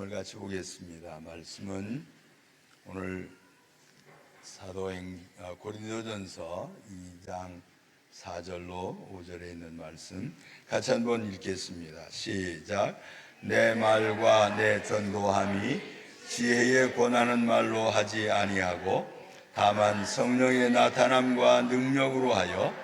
오늘 같이 보겠습니다. 말씀은 오늘 고린도전서 2장 4절로 5절에 있는 말씀 같이 한번 읽겠습니다. 시작. 내 말과 내 전도함이 지혜에 권하는 말로 하지 아니하고 다만 성령의 나타남과 능력으로 하여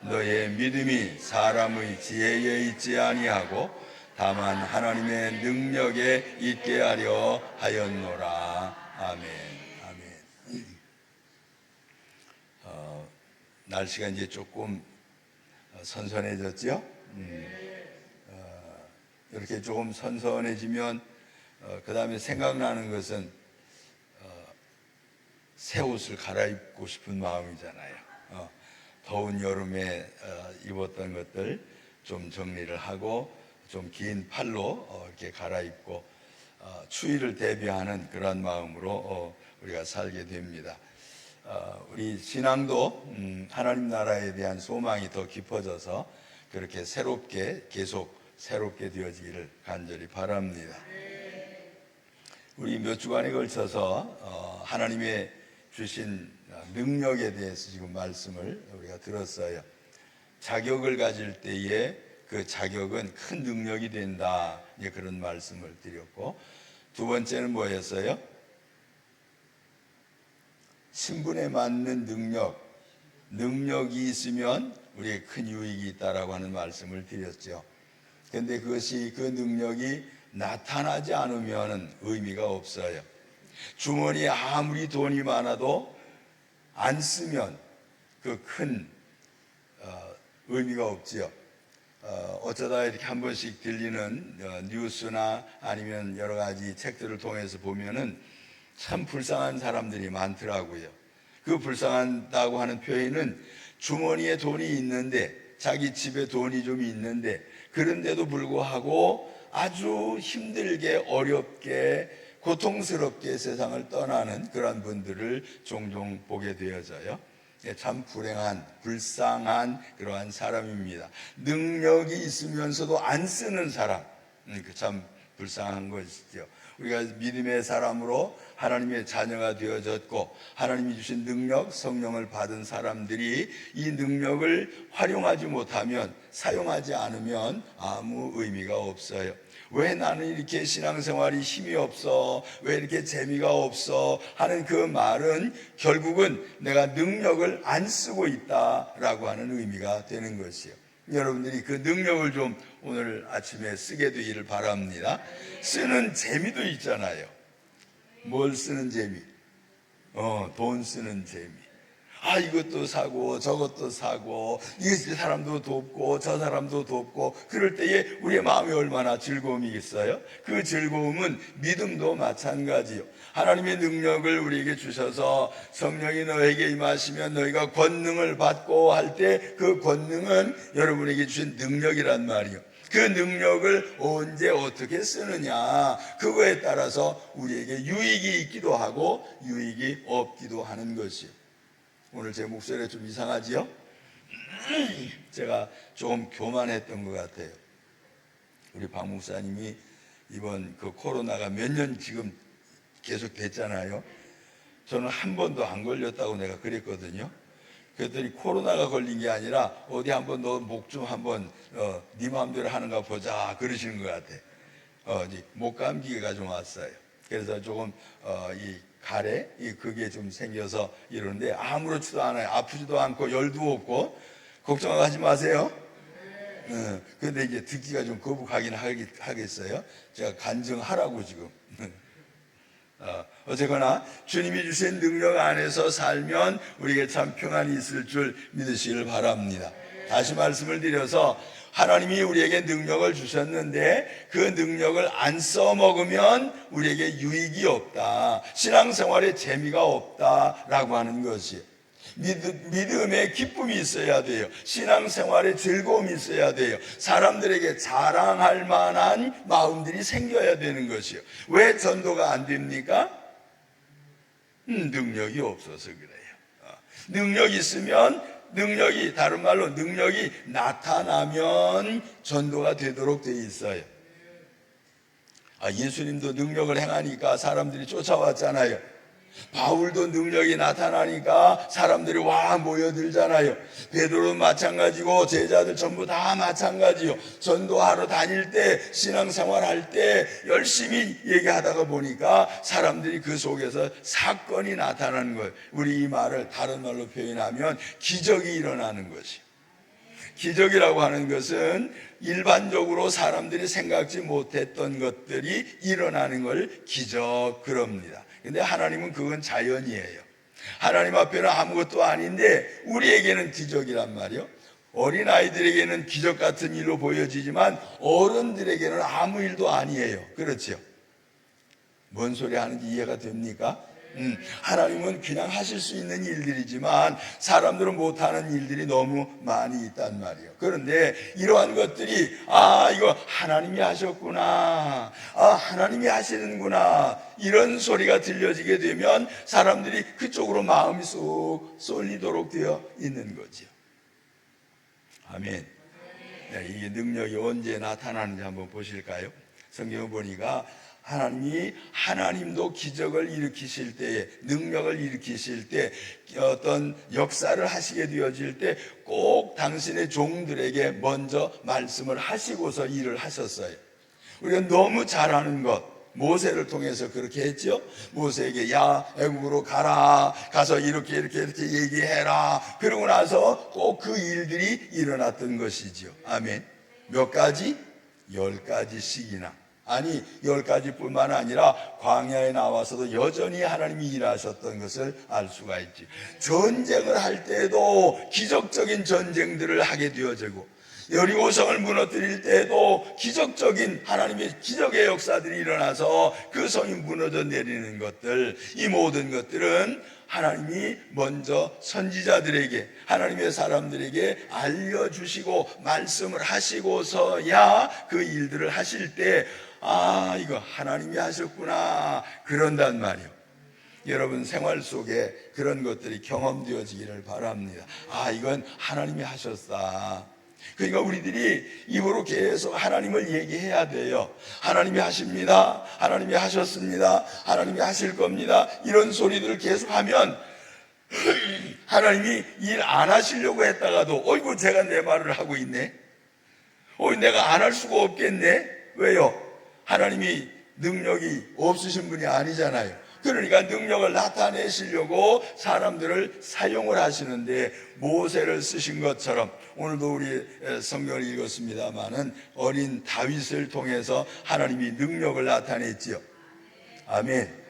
너의 믿음이 사람의 지혜에 있지 아니하고 다만 하나님의 능력에 있게 하려 하였노라. 아멘. 아멘. 날씨가 이제 조금 선선해졌죠? 이렇게 조금 선선해지면 그 다음에 생각나는 것은 새 옷을 갈아입고 싶은 마음이잖아요. 더운 여름에 입었던 것들 좀 정리를 하고 좀 긴 팔로 이렇게 갈아입고 추위를 대비하는 그런 마음으로 우리가 살게 됩니다. 우리 신앙도 하나님 나라에 대한 소망이 더 깊어져서 그렇게 계속 새롭게 되어지기를 간절히 바랍니다. 우리 몇 주간에 걸쳐서 하나님의 주신 능력에 대해서 지금 말씀을 우리가 들었어요. 자격을 가질 때에 그 자격은 큰 능력이 된다, 그런 말씀을 드렸고, 두 번째는 뭐였어요? 신분에 맞는 능력이 있으면 우리에게 큰 유익이 있다라고 하는 말씀을 드렸죠. 그런데 그 능력이 나타나지 않으면 의미가 없어요. 주머니에 아무리 돈이 많아도 안 쓰면 그 큰 의미가 없지요. 어쩌다 이렇게 한 번씩 들리는 뉴스나 아니면 여러 가지 책들을 통해서 보면은 참 불쌍한 사람들이 많더라고요. 그 불쌍하다고 하는 표현은 주머니에 돈이 있는데, 자기 집에 돈이 좀 있는데, 그런데도 불구하고 아주 힘들게 어렵게 고통스럽게 세상을 떠나는 그런 분들을 종종 보게 되어져요. 참 불쌍한 그러한 사람입니다. 능력이 있으면서도 안 쓰는 사람, 참 불쌍한 것이죠. 우리가 믿음의 사람으로 하나님의 자녀가 되어졌고 하나님이 주신 능력, 성령을 받은 사람들이 이 능력을 활용하지 못하면, 사용하지 않으면 아무 의미가 없어요. 왜 나는 이렇게 신앙생활이 힘이 없어? 왜 이렇게 재미가 없어? 하는 그 말은 결국은 내가 능력을 안 쓰고 있다라고 하는 의미가 되는 것이에요. 여러분들이 그 능력을 좀 오늘 아침에 쓰게 되기를 바랍니다. 쓰는 재미도 있잖아요. 뭘 쓰는 재미? 돈 쓰는 재미. 이것도 사고 저것도 사고, 이 사람도 돕고 저 사람도 돕고, 그럴 때에 우리의 마음이 얼마나 즐거움이 있어요? 그 즐거움은 믿음도 마찬가지요. 하나님의 능력을 우리에게 주셔서 성령이 너에게 임하시면 너희가 권능을 받고 할 때, 그 권능은 여러분에게 주신 능력이란 말이요. 그 능력을 언제 어떻게 쓰느냐, 그거에 따라서 우리에게 유익이 있기도 하고 유익이 없기도 하는 것이요. 오늘 제 목소리가 좀 이상하지요? 제가 조금 교만했던 것 같아요. 우리 박 목사님이 이번 그 코로나가 몇 년 지금 계속 됐잖아요. 저는 한 번도 안 걸렸다고 내가 그랬거든요. 그랬더니 코로나가 걸린 게 아니라 어디 한번 너 목 좀 한번 네 마음대로 하는가 보자 그러시는 것 같아. 목 감기가 좀 왔어요. 그래서 조금 그게 좀 생겨서 이러는데 아무렇지도 않아요. 아프지도 않고 열도 없고, 걱정하지 마세요. 그런데 이제 듣기가 좀 거북하긴 하겠어요. 제가 간증하라고 지금. 어쨌거나 주님이 주신 능력 안에서 살면 우리에게 참 평안이 있을 줄 믿으시길 바랍니다. 다시 말씀을 드려서, 하나님이 우리에게 능력을 주셨는데 그 능력을 안 써먹으면 우리에게 유익이 없다, 신앙생활에 재미가 없다라고 하는 것이에요. 믿음에 기쁨이 있어야 돼요. 신앙생활에 즐거움이 있어야 돼요. 사람들에게 자랑할 만한 마음들이 생겨야 되는 것이에요. 왜 전도가 안 됩니까? 능력이 없어서 그래요. 능력이 있으면, 다른 말로 능력이 나타나면 전도가 되도록 돼 있어요. 예수님도 능력을 행하니까 사람들이 쫓아왔잖아요. 바울도 능력이 나타나니까 사람들이 와 모여들잖아요. 베드로도 마찬가지고 제자들 전부 다 마찬가지요. 전도하러 다닐 때, 신앙생활 할 때 열심히 얘기하다가 보니까 사람들이 그 속에서 사건이 나타나는 거예요. 우리 이 말을 다른 말로 표현하면 기적이 일어나는 것이요. 기적이라고 하는 것은 일반적으로 사람들이 생각지 못했던 것들이 일어나는 걸 기적 그럽니다. 근데 하나님은 그건 자연이에요. 하나님 앞에는 아무것도 아닌데 우리에게는 기적이란 말이요. 어린아이들에게는 기적 같은 일로 보여지지만 어른들에게는 아무 일도 아니에요. 그렇죠? 뭔 소리 하는지 이해가 됩니까? 하나님은 그냥 하실 수 있는 일들이지만 사람들은 못하는 일들이 너무 많이 있단 말이에요. 그런데 이러한 것들이 이거 하나님이 하셨구나, 하나님이 하시는구나, 이런 소리가 들려지게 되면 사람들이 그쪽으로 마음이 쏙 쏠리도록 되어 있는 거죠. 아멘. 네, 이게 능력이 언제 나타나는지 한번 보실까요? 성경을 보니까 하나님도 기적을 일으키실 때에, 능력을 일으키실 때, 어떤 역사를 하시게 되어질 때 꼭 당신의 종들에게 먼저 말씀을 하시고서 일을 하셨어요. 우리가 너무 잘하는 것, 모세를 통해서 그렇게 했죠. 모세에게 야 애국으로 가서 이렇게 얘기해라. 그러고 나서 꼭 그 일들이 일어났던 것이죠. 아멘. 몇 가지? 10가지씩이나. 아니 10가지뿐만 아니라 광야에 나와서도 여전히 하나님이 일하셨던 것을 알 수가 있지. 전쟁을 할 때에도 기적적인 전쟁들을 하게 되어지고, 여리고성을 무너뜨릴 때에도 기적적인 하나님의 기적의 역사들이 일어나서 그 성이 무너져 내리는 것들, 이 모든 것들은 하나님이 먼저 선지자들에게, 하나님의 사람들에게 알려주시고 말씀을 하시고서야 그 일들을 하실 때 이거 하나님이 하셨구나 그런단 말이에요. 여러분 생활 속에 그런 것들이 경험되어지기를 바랍니다. 이건 하나님이 하셨다. 그러니까 우리들이 입으로 계속 하나님을 얘기해야 돼요. 하나님이 하십니다, 하나님이 하셨습니다, 하나님이 하실 겁니다, 이런 소리들을 계속하면 하나님이 일 안 하시려고 했다가도 어이구 제가 내 말을 하고 있네, 내가 안 할 수가 없겠네. 왜요? 하나님이 능력이 없으신 분이 아니잖아요. 그러니까 능력을 나타내시려고 사람들을 사용을 하시는데, 모세를 쓰신 것처럼 오늘도 우리 성경을 읽었습니다마는 어린 다윗을 통해서 하나님이 능력을 나타냈지요. 아멘.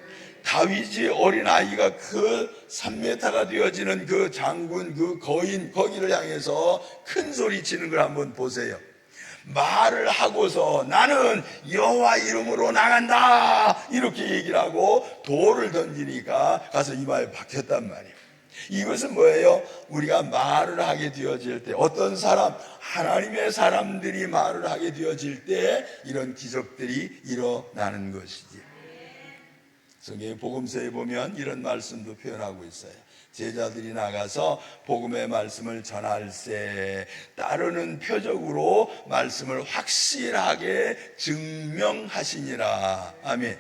다윗이 어린 아이가 그 3m가 되어지는 그 장군, 그 거인, 거기를 향해서 큰 소리 치는 걸 한번 보세요. 말을 하고서 나는 여호와 이름으로 나간다 이렇게 얘기를 하고 돌을 던지니까 가서 이마에 박혔단 말이에요. 이것은 뭐예요? 우리가 말을 하게 되어질 때, 어떤 사람, 하나님의 사람들이 말을 하게 되어질 때 이런 기적들이 일어나는 것이지. 성경의 복음서에 보면 이런 말씀도 표현하고 있어요. 제자들이 나가서 복음의 말씀을 전할세 따르는 표적으로 말씀을 확실하게 증명하시니라. 아멘.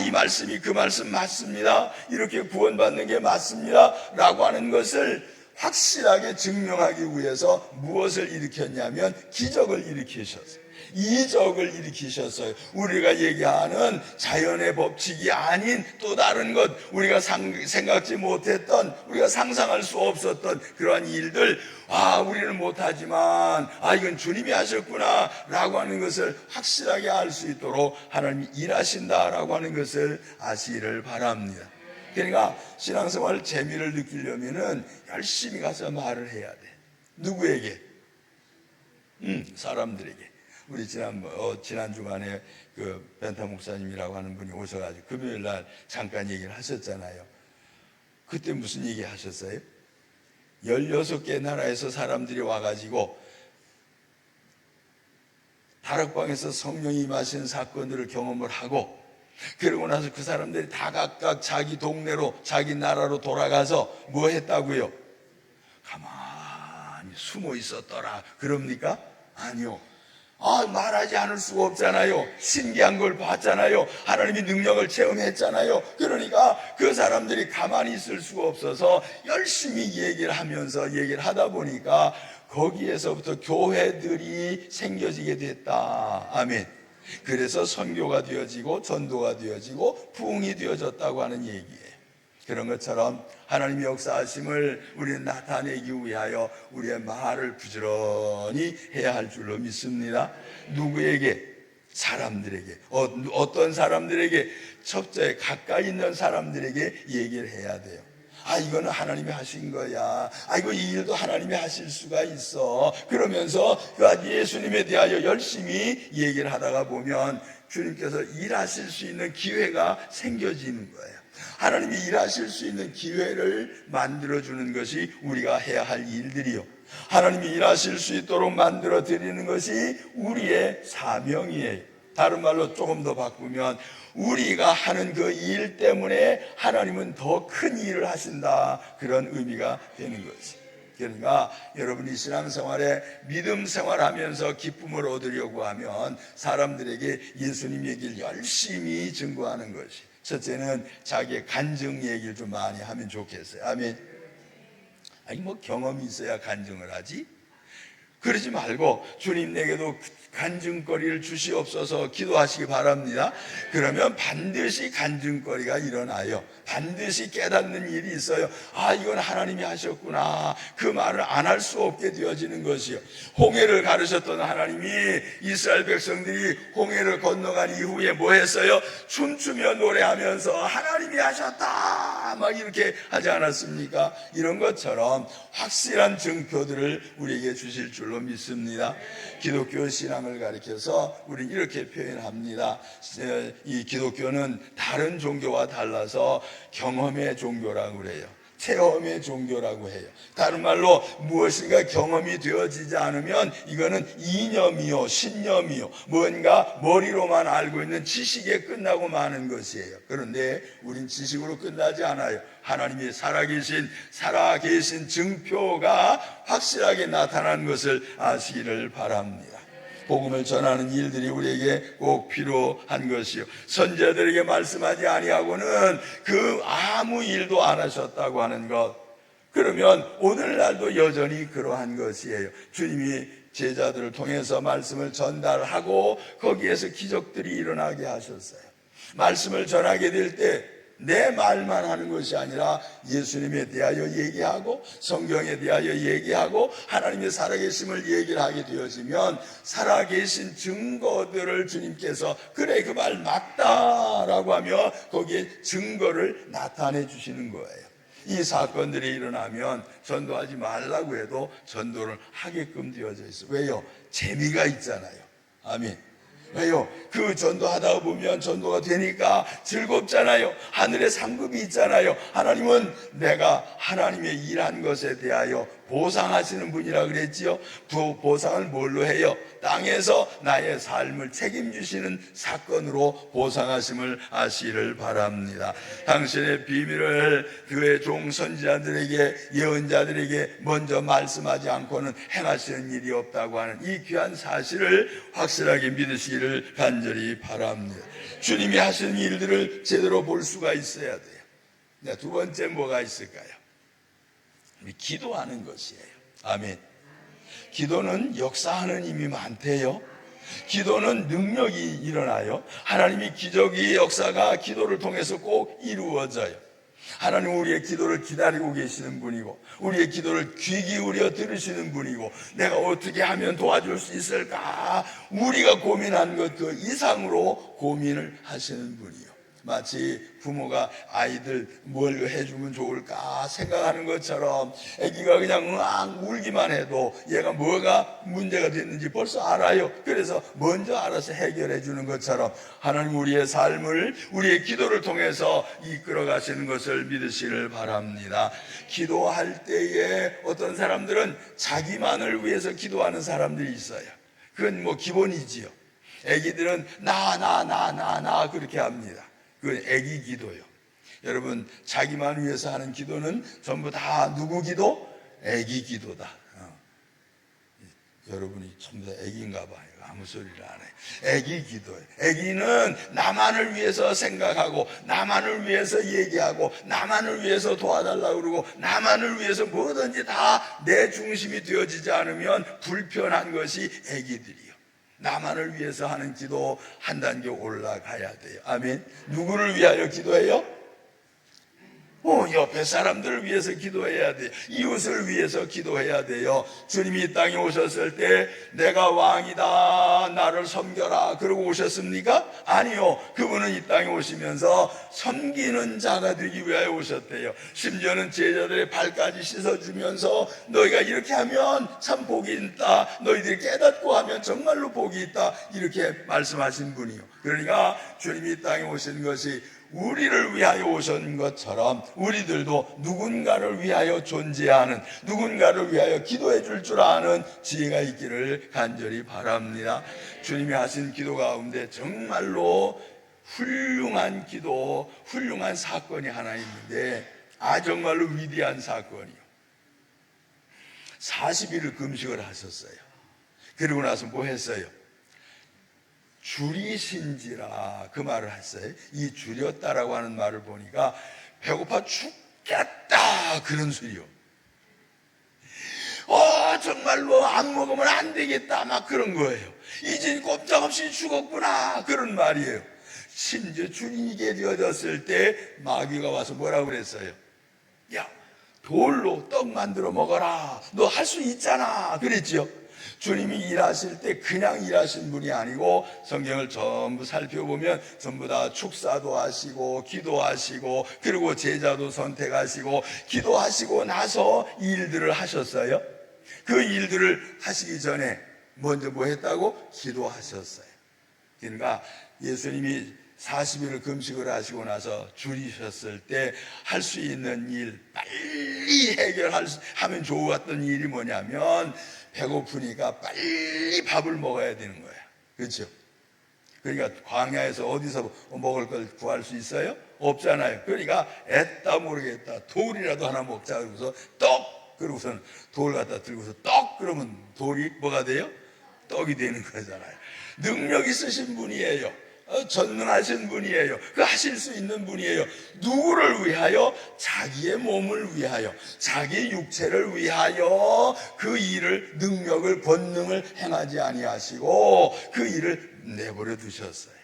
이 말씀이 그 말씀 맞습니다, 이렇게 구원받는 게 맞습니다 라고 하는 것을 확실하게 증명하기 위해서 무엇을 일으켰냐면 기적을 일으키셨어요. 이적을 일으키셨어요. 우리가 얘기하는 자연의 법칙이 아닌 또 다른 것, 우리가 생각지 못했던, 우리가 상상할 수 없었던 그러한 일들, 우리는 못하지만 이건 주님이 하셨구나 라고 하는 것을 확실하게 알 수 있도록 하나님이 일하신다 라고 하는 것을 아시기를 바랍니다. 그러니까 신앙생활 재미를 느끼려면은 열심히 가서 말을 해야 돼. 누구에게? 사람들에게. 우리 지난 주간에 그 벤타 목사님이라고 하는 분이 오셔가지고 금요일 날 잠깐 얘기를 하셨잖아요. 그때 무슨 얘기 하셨어요? 16개 나라에서 사람들이 와가지고 다락방에서 성령이 임하신 사건들을 경험을 하고, 그러고 나서 그 사람들이 다 각각 자기 동네로, 자기 나라로 돌아가서 뭐 했다고요? 가만히 숨어 있었더라. 그럽니까? 아니요. 말하지 않을 수가 없잖아요. 신기한 걸 봤잖아요. 하나님이 능력을 체험했잖아요. 그러니까 그 사람들이 가만히 있을 수가 없어서 열심히 얘기를 하다 보니까 거기에서부터 교회들이 생겨지게 됐다. 아멘. 그래서 선교가 되어지고 전도가 되어지고 부흥이 되어졌다고 하는 얘기예요. 그런 것처럼 하나님의 역사하심을 우리는 나타내기 위하여 우리의 말을 부지런히 해야 할 줄로 믿습니다. 누구에게? 사람들에게. 어떤 사람들에게? 첫째, 가까이 있는 사람들에게 얘기를 해야 돼요. 이거는 하나님이 하신 거야. 이거 이 일도 하나님이 하실 수가 있어. 그러면서 예수님에 대하여 열심히 얘기를 하다가 보면 주님께서 일하실 수 있는 기회가 생겨지는 거예요. 하나님이 일하실 수 있는 기회를 만들어주는 것이 우리가 해야 할 일들이요, 하나님이 일하실 수 있도록 만들어 드리는 것이 우리의 사명이에요. 다른 말로 조금 더 바꾸면 우리가 하는 그 일 때문에 하나님은 더 큰 일을 하신다, 그런 의미가 되는 것이죠. 그러니까 여러분이 신앙생활에 믿음 생활하면서 기쁨을 얻으려고 하면 사람들에게 예수님 얘기를 열심히 증거하는 것이, 첫째는 자기의 간증 얘기를 좀 많이 하면 좋겠어요. 아멘. 경험이 있어야 간증을 하지? 그러지 말고 주님 내게도 간증거리를 주시옵소서 기도하시기 바랍니다. 그러면 반드시 간증거리가 일어나요. 반드시 깨닫는 일이 있어요. 이건 하나님이 하셨구나. 그 말을 안 할 수 없게 되어지는 것이요. 홍해를 가르셨던 하나님이 이스라엘 백성들이 홍해를 건너간 이후에 뭐 했어요? 춤추며 노래하면서 하나님이 하셨다 막 이렇게 하지 않았습니까? 이런 것처럼 확실한 증표들을 우리에게 주실 줄로 믿습니다. 기독교 신앙을 가리켜서 우리는 이렇게 표현합니다. 이 기독교는 다른 종교와 달라서 경험의 종교라고 그래요. 체험의 종교라고 해요. 다른 말로 무엇인가 경험이 되어지지 않으면 이거는 이념이요, 신념이요, 뭔가 머리로만 알고 있는 지식에 끝나고 마는 것이에요. 그런데 우린 지식으로 끝나지 않아요. 하나님이 살아계신 증표가 확실하게 나타난 것을 아시기를 바랍니다. 복음을 전하는 일들이 우리에게 꼭 필요한 것이요, 선지자들에게 말씀하지 아니하고는 그 아무 일도 안 하셨다고 하는 것, 그러면 오늘날도 여전히 그러한 것이에요. 주님이 제자들을 통해서 말씀을 전달하고 거기에서 기적들이 일어나게 하셨어요. 말씀을 전하게 될 때 내 말만 하는 것이 아니라 예수님에 대하여 얘기하고 성경에 대하여 얘기하고 하나님의 살아계심을 얘기를 하게 되어지면 살아계신 증거들을 주님께서 그래 그 말 맞다라고 하며 거기에 증거를 나타내 주시는 거예요. 이 사건들이 일어나면 전도하지 말라고 해도 전도를 하게끔 되어져 있어요. 왜요? 재미가 있잖아요. 아멘. 왜요? 그 전도하다 보면 전도가 되니까 즐겁잖아요. 하늘에 상급이 있잖아요. 하나님은 내가 하나님의 일한 것에 대하여 보상하시는 분이라 그랬지요. 보상을 뭘로 해요? 땅에서 나의 삶을 책임지시는 사건으로 보상하심을 아시기를 바랍니다. 당신의 비밀을 그의 종 선지자들에게, 예언자들에게 먼저 말씀하지 않고는 행하시는 일이 없다고 하는 이 귀한 사실을 확실하게 믿으시기를 간절히 바랍니다. 주님이 하시는 일들을 제대로 볼 수가 있어야 돼요. 두 번째 뭐가 있을까요? 기도하는 것이에요. 아멘. 기도는 역사하는 힘이 많대요. 기도는 능력이 일어나요. 하나님이 기적의 역사가 기도를 통해서 꼭 이루어져요. 하나님은 우리의 기도를 기다리고 계시는 분이고 우리의 기도를 귀 기울여 들으시는 분이고 내가 어떻게 하면 도와줄 수 있을까? 우리가 고민한 것 그 이상으로 고민을 하시는 분이요. 마치 부모가 아이들 뭘 해주면 좋을까 생각하는 것처럼 아기가 그냥 으앙 울기만 해도 얘가 뭐가 문제가 됐는지 벌써 알아요. 그래서 먼저 알아서 해결해 주는 것처럼 하나님 우리의 삶을 우리의 기도를 통해서 이끌어 가시는 것을 믿으시길 바랍니다. 기도할 때에 어떤 사람들은 자기만을 위해서 기도하는 사람들이 있어요. 그건 뭐 기본이지요. 아기들은 나 그렇게 합니다. 그건 애기 기도요. 여러분 자기만 위해서 하는 기도는 전부 다 누구 기도? 애기 기도다. 여러분이 전부 다 애기인가 봐요. 아무 소리를 안 해요. 애기 기도예요. 애기는 나만을 위해서 생각하고, 나만을 위해서 얘기하고, 나만을 위해서 도와달라고 그러고, 나만을 위해서 뭐든지 다 내 중심이 되어지지 않으면 불편한 것이 애기들이요. 나만을 위해서 하는 기도 한 단계 올라가야 돼요. 아멘. 누구를 위하여 기도해요? 옆에 사람들을 위해서 기도해야 돼요. 이웃을 위해서 기도해야 돼요. 주님이 이 땅에 오셨을 때 내가 왕이다, 나를 섬겨라 그러고 오셨습니까? 아니요. 그분은 이 땅에 오시면서 섬기는 자가 되기 위하여 오셨대요. 심지어는 제자들의 발까지 씻어주면서 너희가 이렇게 하면 참 복이 있다, 너희들이 깨닫고 하면 정말로 복이 있다, 이렇게 말씀하신 분이요. 그러니까 주님이 이 땅에 오신 것이 우리를 위하여 오신 것처럼 우리들도 누군가를 위하여 존재하는, 누군가를 위하여 기도해 줄 줄 아는 지혜가 있기를 간절히 바랍니다. 주님이 하신 기도 가운데 정말로 훌륭한 기도, 훌륭한 사건이 하나 있는데, 정말로 위대한 사건이요. 40일을 금식을 하셨어요. 그리고 나서 뭐 했어요? 줄이신지라 그 말을 했어요. 이 줄였다라고 하는 말을 보니까 배고파 죽겠다 그런 소리요. 정말로 안 먹으면 안 되겠다 막 그런 거예요. 이젠 꼼짝없이 죽었구나 그런 말이에요. 심지어 줄이게 되어졌을 때 마귀가 와서 뭐라고 그랬어요? 야, 돌로 떡 만들어 먹어라, 너 할 수 있잖아 그랬죠. 주님이 일하실 때 그냥 일하신 분이 아니고, 성경을 전부 살펴보면 전부 다 축사도 하시고 기도하시고, 그리고 제자도 선택하시고 기도하시고 나서 일들을 하셨어요. 그 일들을 하시기 전에 먼저 뭐 했다고? 기도하셨어요. 그러니까 예수님이 40일을 금식을 하시고 나서 줄이셨을 때 할 수 있는 일, 빨리 해결하면 좋았던 일이 뭐냐면, 배고프니까 빨리 밥을 먹어야 되는 거예요. 그렇죠? 그러니까 광야에서 어디서 먹을 걸 구할 수 있어요? 없잖아요. 그러니까 애따 모르겠다, 돌이라도 하나 먹자 그러고서 떡, 그러고선 돌 갖다 들고서 떡, 그러면 돌이 뭐가 돼요? 떡이 되는 거잖아요. 능력 있으신 분이에요. 전능하신 분이에요. 그 하실 수 있는 분이에요. 누구를 위하여? 자기의 몸을 위하여, 자기의 육체를 위하여 그 일을, 능력을, 권능을 행하지 아니하시고 그 일을 내버려 두셨어요.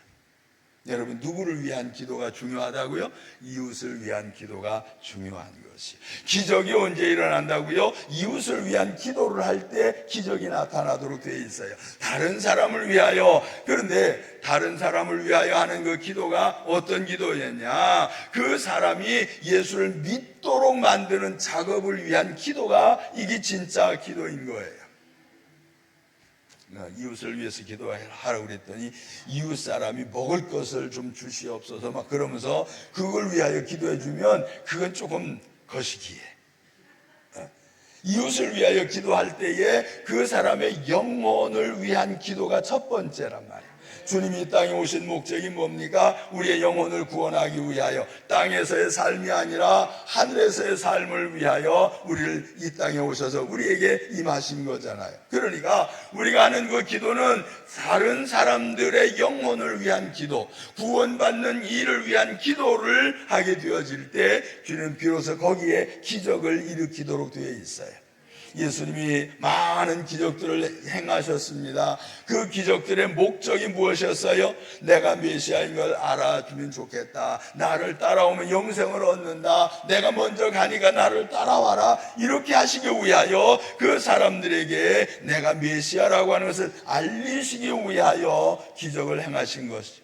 여러분, 누구를 위한 기도가 중요하다고요? 이웃을 위한 기도가 중요한 것이. 기적이 언제 일어난다고요? 이웃을 위한 기도를 할 때 기적이 나타나도록 되어 있어요. 다른 사람을 위하여. 그런데 다른 사람을 위하여 하는 그 기도가 어떤 기도였냐? 그 사람이 예수를 믿도록 만드는 작업을 위한 기도가, 이게 진짜 기도인 거예요. 이웃을 위해서 기도하라고 그랬더니 이웃 사람이 먹을 것을 좀 주시옵소서 막 그러면서 그걸 위하여 기도해 주면 그건 조금 거시기해. 이웃을 위하여 기도할 때에 그 사람의 영혼을 위한 기도가 첫 번째란 말이에요. 주님이 이 땅에 오신 목적이 뭡니까? 우리의 영혼을 구원하기 위하여, 땅에서의 삶이 아니라 하늘에서의 삶을 위하여 우리를 이 땅에 오셔서 우리에게 임하신 거잖아요. 그러니까 우리가 하는 그 기도는 다른 사람들의 영혼을 위한 기도, 구원받는 일을 위한 기도를 하게 되어질 때 주님 비로소 거기에 기적을 일으키도록 되어 있어요. 예수님이 많은 기적들을 행하셨습니다. 그 기적들의 목적이 무엇이었어요? 내가 메시아인 걸 알아주면 좋겠다, 나를 따라오면 영생을 얻는다, 내가 먼저 가니까 나를 따라와라, 이렇게 하시기 위하여 그 사람들에게 내가 메시아라고 하는 것을 알리시기 위하여 기적을 행하신 것이죠.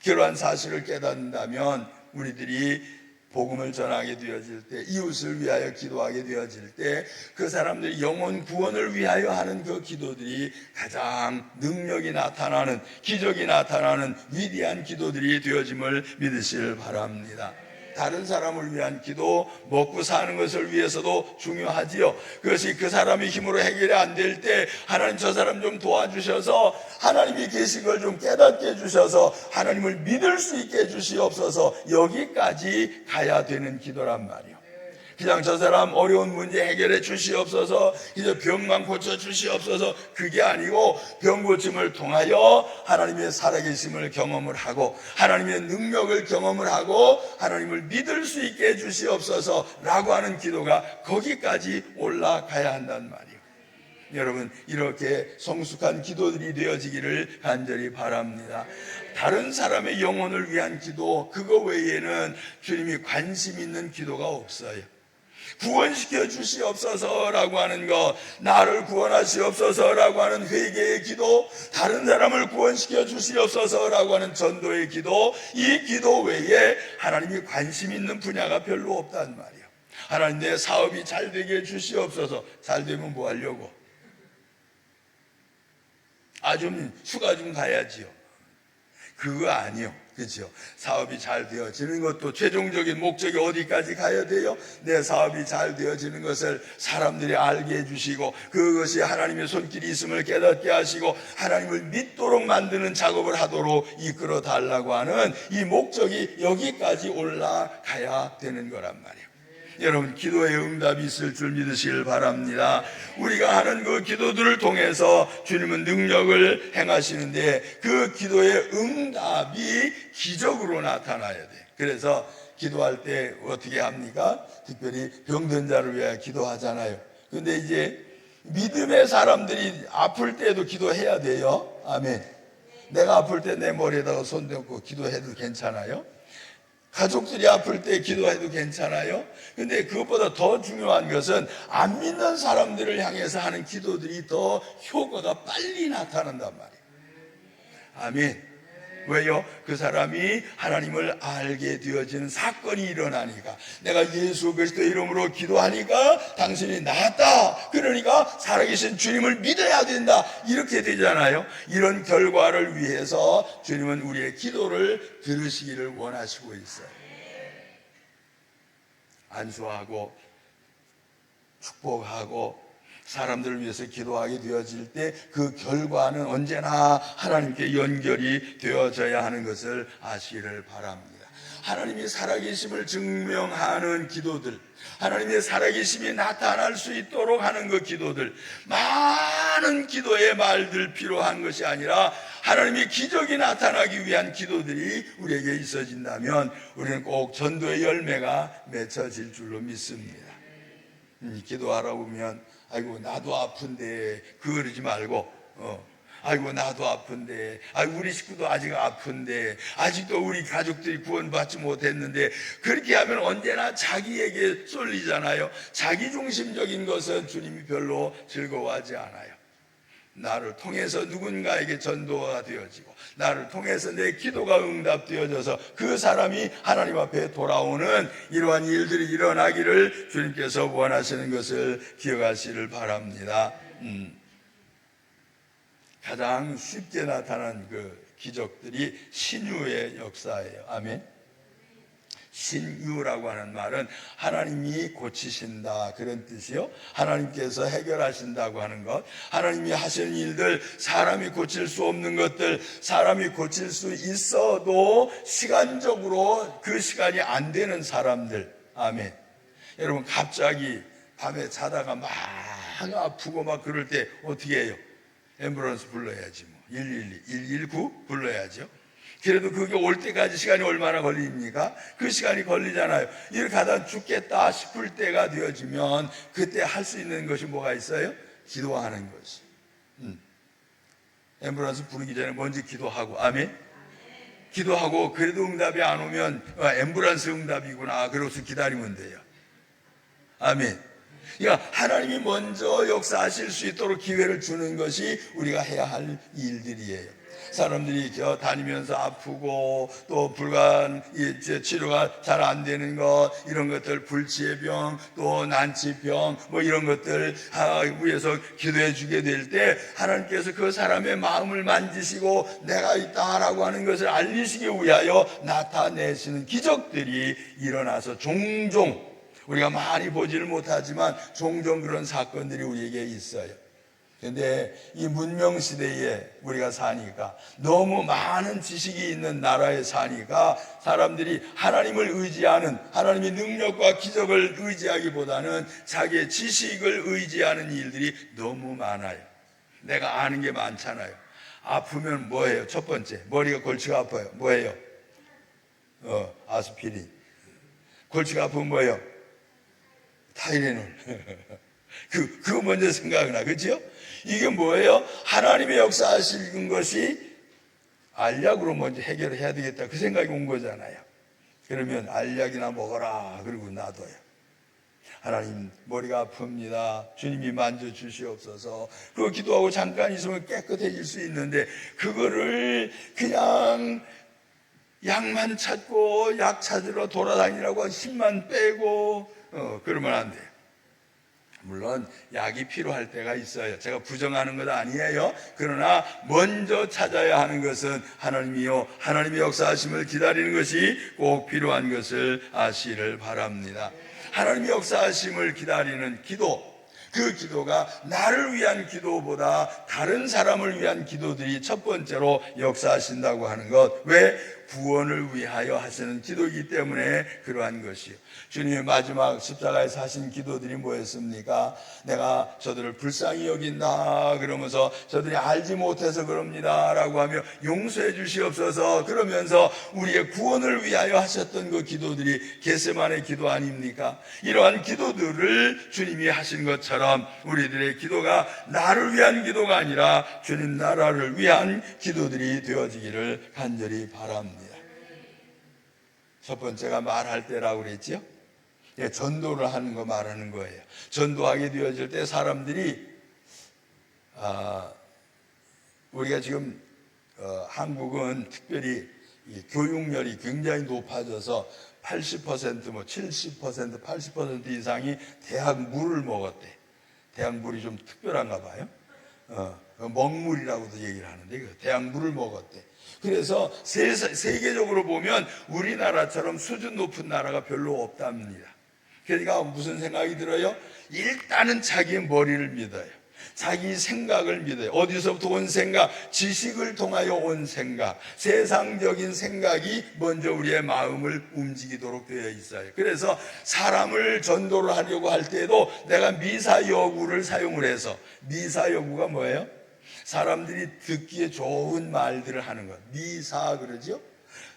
그러한 사실을 깨닫는다면 우리들이 복음을 전하게 되어질 때, 이웃을 위하여 기도하게 되어질 때 그 사람들이 영혼 구원을 위하여 하는 그 기도들이 가장 능력이 나타나는, 기적이 나타나는 위대한 기도들이 되어짐을 믿으시길 바랍니다. 다른 사람을 위한 기도, 먹고 사는 것을 위해서도 중요하지요. 그것이 그 사람의 힘으로 해결이 안 될 때 하나님 저 사람 좀 도와주셔서, 하나님이 계신 걸 좀 깨닫게 해주셔서 하나님을 믿을 수 있게 해주시옵소서, 여기까지 가야 되는 기도란 말이에요. 그냥 저 사람 어려운 문제 해결해 주시옵소서, 그저 병만 고쳐 주시옵소서, 그게 아니고 병 고침을 통하여 하나님의 살아계심을 경험을 하고 하나님의 능력을 경험을 하고 하나님을 믿을 수 있게 해주시옵소서라고 하는 기도가 거기까지 올라가야 한단 말이에요. 여러분, 이렇게 성숙한 기도들이 되어지기를 간절히 바랍니다. 다른 사람의 영혼을 위한 기도, 그거 외에는 주님이 관심 있는 기도가 없어요. 구원시켜 주시옵소서라고 하는 것, 나를 구원하시옵소서라고 하는 회개의 기도, 다른 사람을 구원시켜 주시옵소서라고 하는 전도의 기도, 이 기도 외에 하나님이 관심 있는 분야가 별로 없단 말이에요. 하나님, 내 사업이 잘 되게 해주시옵소서. 잘 되면 뭐 하려고? 좀 휴가 좀 가야지요. 그거 아니요. 그렇죠? 사업이 잘 되어지는 것도 최종적인 목적이 어디까지 가야 돼요? 내 사업이 잘 되어지는 것을 사람들이 알게 해주시고 그것이 하나님의 손길이 있음을 깨닫게 하시고 하나님을 믿도록 만드는 작업을 하도록 이끌어 달라고 하는 이 목적이 여기까지 올라가야 되는 거란 말이에요. 여러분, 기도의 응답이 있을 줄 믿으시길 바랍니다. 우리가 하는 그 기도들을 통해서 주님은 능력을 행하시는데 그 기도의 응답이 기적으로 나타나야 돼요. 그래서 기도할 때 어떻게 합니까? 특별히 병든 자를 위하여 기도하잖아요. 근데 이제 믿음의 사람들이 아플 때도 기도해야 돼요. 아멘. 내가 아플 때 내 머리에다가 손 대고 기도해도 괜찮아요? 가족들이 아플 때 기도해도 괜찮아요? 근데 그것보다 더 중요한 것은 안 믿는 사람들을 향해서 하는 기도들이 더 효과가 빨리 나타난단 말이에요. 아멘. 왜요? 그 사람이 하나님을 알게 되어지는 사건이 일어나니까, 내가 예수 그리스도의 이름으로 기도하니까 당신이 나았다, 그러니까 살아계신 주님을 믿어야 된다, 이렇게 되잖아요. 이런 결과를 위해서 주님은 우리의 기도를 들으시기를 원하시고 있어요. 안수하고 축복하고 사람들을 위해서 기도하게 되어질 때 그 결과는 언제나 하나님께 연결이 되어져야 하는 것을 아시기를 바랍니다. 하나님이 살아계심을 증명하는 기도들, 하나님의 살아계심이 나타날 수 있도록 하는 그 기도들, 많은 기도의 말들 필요한 것이 아니라 하나님의 기적이 나타나기 위한 기도들이 우리에게 있어진다면 우리는 꼭 전도의 열매가 맺혀질 줄로 믿습니다. 기도하라 보면 아이고 나도 아픈데 그러지 말고 아이고 나도 아픈데, 아이고 우리 식구도 아직 아픈데, 아직도 우리 가족들이 구원받지 못했는데, 그렇게 하면 언제나 자기에게 쏠리잖아요. 자기중심적인 것은 주님이 별로 즐거워하지 않아요. 나를 통해서 누군가에게 전도가 되어지고 나를 통해서 내 기도가 응답되어져서 그 사람이 하나님 앞에 돌아오는 이러한 일들이 일어나기를 주님께서 원하시는 것을 기억하시기를 바랍니다. 가장 쉽게 나타난 그 기적들이 신유의 역사예요. 아멘. 신유라고 하는 말은 하나님이 고치신다, 그런 뜻이요. 하나님께서 해결하신다고 하는 것, 하나님이 하시는 일들, 사람이 고칠 수 없는 것들, 사람이 고칠 수 있어도 시간적으로 그 시간이 안 되는 사람들. 아멘. 여러분, 갑자기 밤에 자다가 막 아프고 막 그럴 때 어떻게 해요? 앰뷸런스 불러야지, 112, 119 불러야죠. 그래도 그게 올 때까지 시간이 얼마나 걸립니까? 그 시간이 걸리잖아요. 이렇게 하다 죽겠다 싶을 때가 되어지면 그때 할 수 있는 것이 뭐가 있어요? 기도하는 것이. 앰뷸런스 부르기 전에 먼저 기도하고, 아멘. 기도하고 그래도 응답이 안 오면 앰뷸런스 응답이구나, 그러고서 기다리면 돼요. 아멘. 그러니까 하나님이 먼저 역사하실 수 있도록 기회를 주는 것이 우리가 해야 할 일들이에요. 사람들이 다니면서 아프고 또 치료가 잘 안 되는 것, 이런 것들, 불치의 병, 또 난치병, 뭐 이런 것들 위해서 기도해 주게 될 때 하나님께서 그 사람의 마음을 만지시고 내가 있다라고 하는 것을 알리시기 위하여 나타내시는 기적들이 일어나서 종종, 우리가 많이 보지를 못하지만 종종 그런 사건들이 우리에게 있어요. 근데 이 문명 시대에 우리가 사니까, 너무 많은 지식이 있는 나라에 사니까 사람들이 하나님을 의지하는, 하나님의 능력과 기적을 의지하기보다는 자기의 지식을 의지하는 일들이 너무 많아요. 내가 아는 게 많잖아요. 아프면 뭐예요? 첫 번째, 머리가 골치가 아파요. 뭐예요? 아스피린. 골치가 아프면 뭐예요? 타이레놀. 그거 먼저 생각나, 그렇죠? 이게 뭐예요? 하나님의 역사하시는 것이 알약으로 먼저 해결해야 되겠다, 그 생각이 온 거잖아요. 그러면 알약이나 먹어라 그러고 놔둬요. 하나님, 머리가 아픕니다, 주님이 만져주시옵소서. 그거 기도하고 잠깐 있으면 깨끗해질 수 있는데, 그거를 그냥 약만 찾고 약 찾으러 돌아다니라고 힘만 빼고 그러면 안 돼요. 물론 약이 필요할 때가 있어요. 제가 부정하는 것 아니에요. 그러나 먼저 찾아야 하는 것은 하나님이요, 하나님의 역사하심을 기다리는 것이 꼭 필요한 것을 아시기를 바랍니다. 하나님의 역사하심을 기다리는 기도, 그 기도가 나를 위한 기도보다 다른 사람을 위한 기도들이 첫 번째로 역사하신다고 하는 것. 왜? 구원을 위하여 하시는 기도이기 때문에 그러한 것이요. 주님의 마지막 십자가에서 하신 기도들이 뭐였습니까? 내가 저들을 불쌍히 여긴다 그러면서, 저들이 알지 못해서 그럽니다 라고 하며 용서해 주시옵소서 그러면서 우리의 구원을 위하여 하셨던 그 기도들이 겟세마네 기도 아닙니까? 이러한 기도들을 주님이 하신 것처럼 우리들의 기도가 나를 위한 기도가 아니라 주님 나라를 위한 기도들이 되어지기를 간절히 바랍니다. 첫 번째가 말할 때라고 그랬죠? 예, 전도를 하는 거 말하는 거예요. 전도하게 되어질 때 사람들이, 우리가 지금 한국은 특별히 이 교육열이 굉장히 높아져서 80%, 70%, 80% 이상이 대학 물을 먹었대. 대학 물이 좀 특별한가 봐요. 먹물이라고도 얘기를 하는데, 대학 물을 먹었대. 그래서 세계적으로 보면 우리나라처럼 수준 높은 나라가 별로 없답니다. 그러니까 무슨 생각이 들어요? 일단은 자기의 머리를 믿어요. 자기 생각을 믿어요. 어디서부터 온 생각? 지식을 통하여 온 생각, 세상적인 생각이 먼저 우리의 마음을 움직이도록 되어 있어요. 그래서 사람을 전도를 하려고 할 때도 내가 미사여구를 사용을 해서, 미사여구가 뭐예요? 사람들이 듣기에 좋은 말들을 하는 것, 미사 그러죠?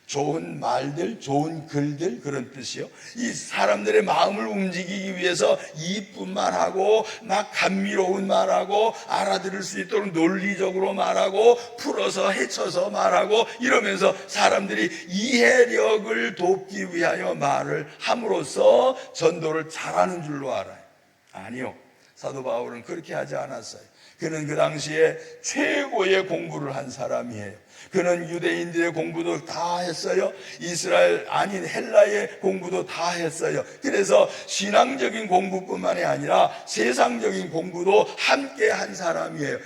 좋은 말들, 좋은 글들, 그런 뜻이요. 이 사람들의 마음을 움직이기 위해서 이쁜 말하고 막 감미로운 말하고 알아들을 수 있도록 논리적으로 말하고 풀어서 헤쳐서 말하고 이러면서 사람들이 이해력을 돕기 위하여 말을 함으로써 전도를 잘하는 줄로 알아요. 아니요, 사도 바울은 그렇게 하지 않았어요. 그는 그 당시에 최고의 공부를 한 사람이에요. 그는 유대인들의 공부도 다 했어요. 이스라엘 아닌 헬라의 공부도 다 했어요. 그래서 신앙적인 공부뿐만이 아니라 세상적인 공부도 함께 한 사람이에요.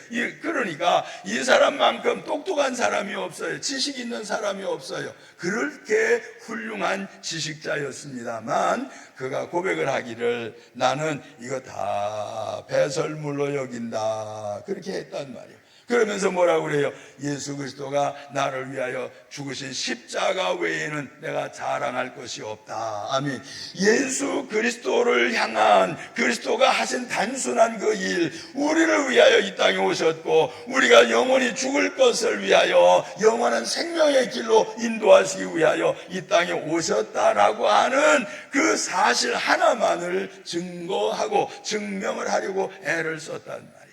그러니까 이 사람만큼 똑똑한 사람이 없어요. 지식 있는 사람이 없어요. 그렇게 훌륭한 지식자였습니다만 그가 고백을 하기를 나는 이거 다 배설물로 여긴다, 그렇게 했단 말이에요. 그러면서 뭐라고 그래요? 예수 그리스도가 나를 위하여 죽으신 십자가 외에는 내가 자랑할 것이 없다. 아멘. 예수 그리스도를 향한, 그리스도가 하신 단순한 그 일, 우리를 위하여 이 땅에 오셨고 우리가 영원히 죽을 것을 위하여 영원한 생명의 길로 인도하시기 위하여 이 땅에 오셨다라고 하는 그 사실 하나만을 증거하고 증명을 하려고 애를 썼단 말이에요.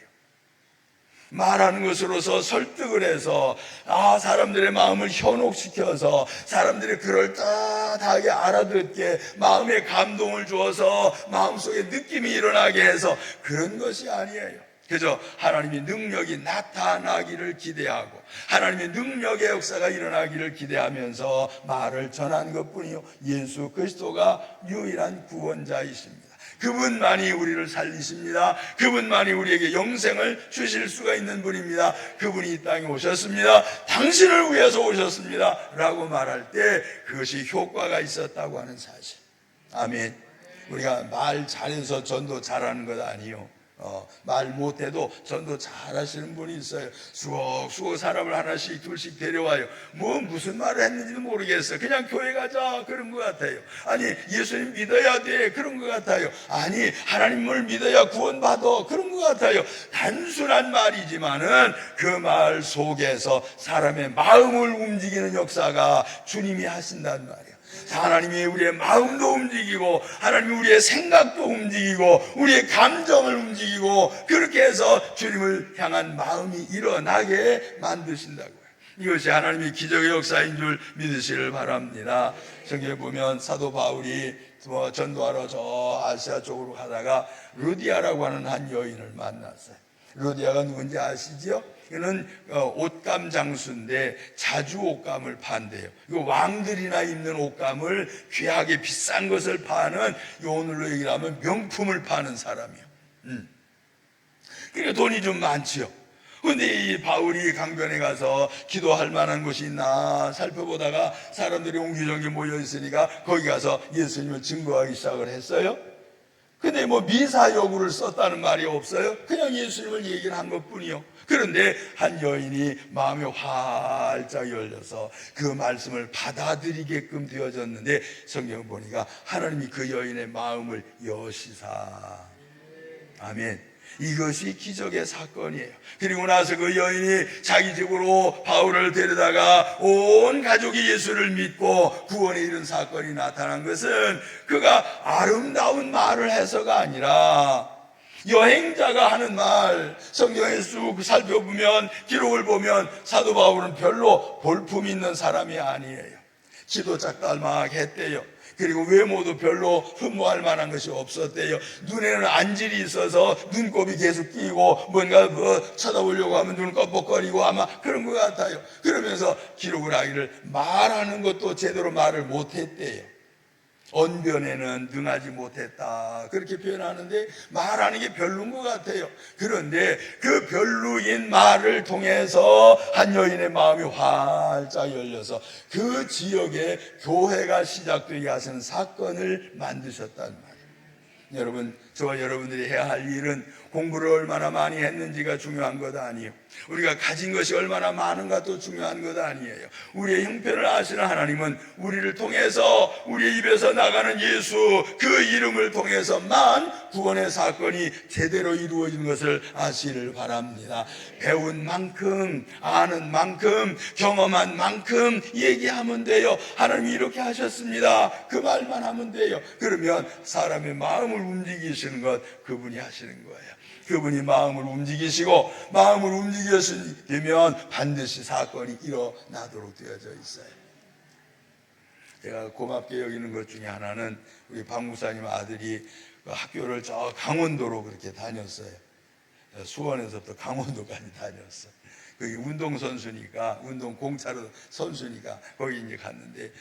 말하는 것으로서 설득을 해서 사람들의 마음을 현혹시켜서 사람들이 그럴듯하게 알아듣게 마음에 감동을 주어서 마음속에 느낌이 일어나게 해서 그런 것이 아니에요. 그저 하나님의 능력이 나타나기를 기대하고 하나님의 능력의 역사가 일어나기를 기대하면서 말을 전한 것뿐이요, 예수 그리스도가 유일한 구원자이십니다. 그분만이 우리를 살리십니다. 그분만이 우리에게 영생을 주실 수가 있는 분입니다. 그분이 이 땅에 오셨습니다. 당신을 위해서 오셨습니다 라고 말할 때 그것이 효과가 있었다고 하는 사실. 아멘. 우리가 말 잘해서 전도 잘하는 것 아니요. 말 못해도 전도 잘 하시는 분이 있어요. 수고 사람을 하나씩 둘씩 데려와요. 무슨 말을 했는지도 모르겠어요. 그냥 교회 가자 그런 것 같아요. 아니 예수님 믿어야 돼 그런 것 같아요. 아니 하나님을 믿어야 구원받아 그런 것 같아요. 단순한 말이지만은 그 말 속에서 사람의 마음을 움직이는 역사가 주님이 하신단 말이에요. 하나님이 우리의 마음도 움직이고 하나님이 우리의 생각도 움직이고 우리의 감정을 움직이고 그렇게 해서 주님을 향한 마음이 일어나게 만드신다고요. 이것이 하나님의 기적의 역사인 줄 믿으시길 바랍니다. 성경에 보면 사도 바울이 전도하러 저 아시아 쪽으로 가다가 루디아라고 하는 한 여인을 만났어요. 루디아가 누군지 아시죠? 이는 옷감 장수인데 자주 옷감을 판대요. 이거 왕들이나 입는 옷감을 귀하게 비싼 것을 파는, 오늘로 얘기하면 명품을 파는 사람이요. 그러니까 돈이 좀 많지요. 근데 이 바울이 강변에 가서 기도할 만한 곳이 있나 살펴보다가 사람들이 옹기종기 모여 있으니까 거기 가서 예수님을 증거하기 시작을 했어요. 근데 미사 여구를 썼다는 말이 없어요. 그냥 예수님을 얘기를 한 것뿐이요. 그런데 한 여인이 마음이 활짝 열려서 그 말씀을 받아들이게끔 되어졌는데 성경을 보니까 하나님이 그 여인의 마음을 여시사. 아멘. 이것이 기적의 사건이에요. 그리고 나서 그 여인이 자기 집으로 바울을 데려다가 온 가족이 예수를 믿고 구원에 이른 사건이 나타난 것은 그가 아름다운 말을 해서가 아니라 여행자가 하는 말, 성경에 쭉 살펴보면 기록을 보면 사도 바울은 별로 볼품 있는 사람이 아니에요. 키도 작달막했대요. 그리고 외모도 별로 흠모할 만한 것이 없었대요. 눈에는 안질이 있어서 눈곱이 계속 끼고 뭔가 쳐다보려고 하면 눈 껌뻑거리고 아마 그런 것 같아요. 그러면서 기록을 하기를 말하는 것도 제대로 말을 못했대요. 언변에는 능하지 못했다 그렇게 표현하는데 말하는 게 별로인 것 같아요. 그런데 그 별로인 말을 통해서 한 여인의 마음이 활짝 열려서 그 지역에 교회가 시작되게 하시는 사건을 만드셨단 말이에요. 여러분, 저와 여러분들이 해야 할 일은 공부를 얼마나 많이 했는지가 중요한 것 아니에요. 우리가 가진 것이 얼마나 많은가도 중요한 것 아니에요. 우리의 형편을 아시는 하나님은 우리를 통해서 우리의 입에서 나가는 예수 그 이름을 통해서만 구원의 사건이 제대로 이루어지는 것을 아시기를 바랍니다. 배운 만큼 아는 만큼 경험한 만큼 얘기하면 돼요. 하나님이 이렇게 하셨습니다. 그 말만 하면 돼요. 그러면 사람의 마음을 움직이시는 것 그분이 하시는 거예요. 그분이 마음을 움직이시고 마음을 움직이시면 반드시 사건이 일어나도록 되어져 있어요. 제가 고맙게 여기는 것 중에 하나는 우리 박 목사님 아들이 학교를 저 강원도로 그렇게 다녔어요. 수원에서부터 강원도까지 다녔어. 거기 운동선수니까, 운동공차로 선수니까 거기 이제 갔는데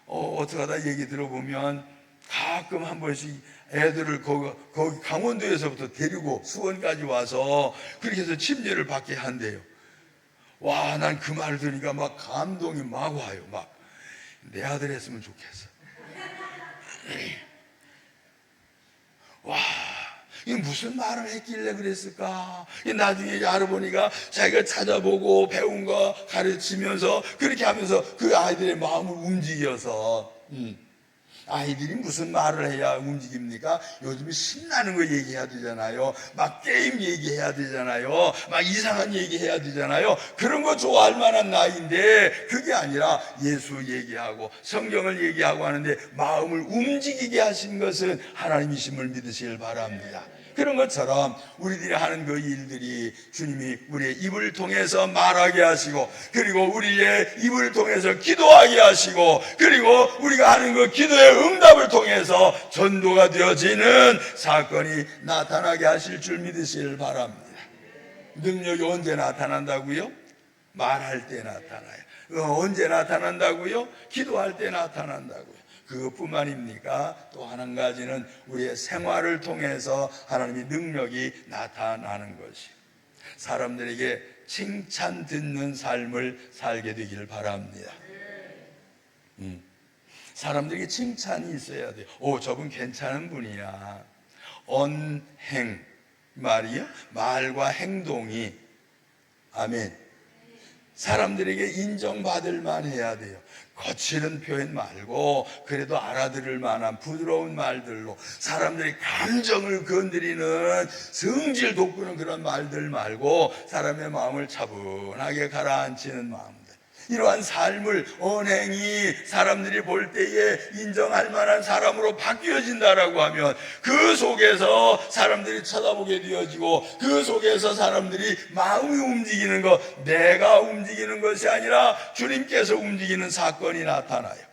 어떻게 하다 얘기 들어보면 가끔 한 번씩 애들을 거기 강원도에서부터 데리고 수원까지 와서 그렇게 해서 침례를 받게 한대요. 와, 난 그 말을 들으니까 막 감동이 막 와요. 막 내 아들 했으면 좋겠어. 와, 이게 무슨 말을 했길래 그랬을까? 나중에 알아보니까 자기가 찾아보고 배운 거 가르치면서 그렇게 하면서 그 아이들의 마음을 움직여서 아이들이 무슨 말을 해야 움직입니까? 요즘 신나는 거 얘기해야 되잖아요. 막 게임 얘기해야 되잖아요. 막 이상한 얘기해야 되잖아요. 그런 거 좋아할 만한 나이인데 그게 아니라 예수 얘기하고 성경을 얘기하고 하는데 마음을 움직이게 하신 것은 하나님이심을 믿으시길 바랍니다. 그런 것처럼 우리들이 하는 그 일들이 주님이 우리의 입을 통해서 말하게 하시고 그리고 우리의 입을 통해서 기도하게 하시고 그리고 우리가 하는 그 기도의 응답을 통해서 전도가 되어지는 사건이 나타나게 하실 줄 믿으시길 바랍니다. 능력이 언제 나타난다고요? 말할 때 나타나요. 언제 나타난다고요? 기도할 때 나타난다고요. 그것뿐만입니까? 또 한 가지는 우리의 생활을 통해서 하나님의 능력이 나타나는 것이에요. 사람들에게 칭찬 듣는 삶을 살게 되기를 바랍니다. 사람들에게 칭찬이 있어야 돼요. 오, 저분 괜찮은 분이야. 언행, 말이요, 말과 행동이, 아멘, 사람들에게 인정받을 만해야 돼요. 거칠은 표현 말고 그래도 알아들을 만한 부드러운 말들로 사람들의 감정을 건드리는 성질 돋구는 그런 말들 말고 사람의 마음을 차분하게 가라앉히는 마음들, 이러한 삶을 언행이 사람들이 볼 때에 인정할 만한 사람으로 바뀌어진다라고 하면 그 속에서 사람들이 쳐다보게 되어지고 그 속에서 사람들이 마음이 움직이는 것, 내가 움직이는 것이 아니라 주님께서 움직이는 사건이 나타나요.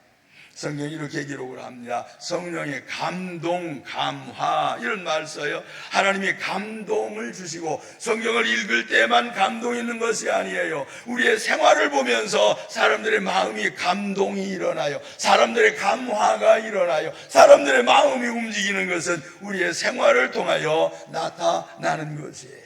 성경이 이렇게 기록을 합니다. 성령의 감동, 감화, 이런 말 써요. 하나님이 감동을 주시고 성경을 읽을 때만 감동이 있는 것이 아니에요. 우리의 생활을 보면서 사람들의 마음이 감동이 일어나요. 사람들의 감화가 일어나요. 사람들의 마음이 움직이는 것은 우리의 생활을 통하여 나타나는 것이에요.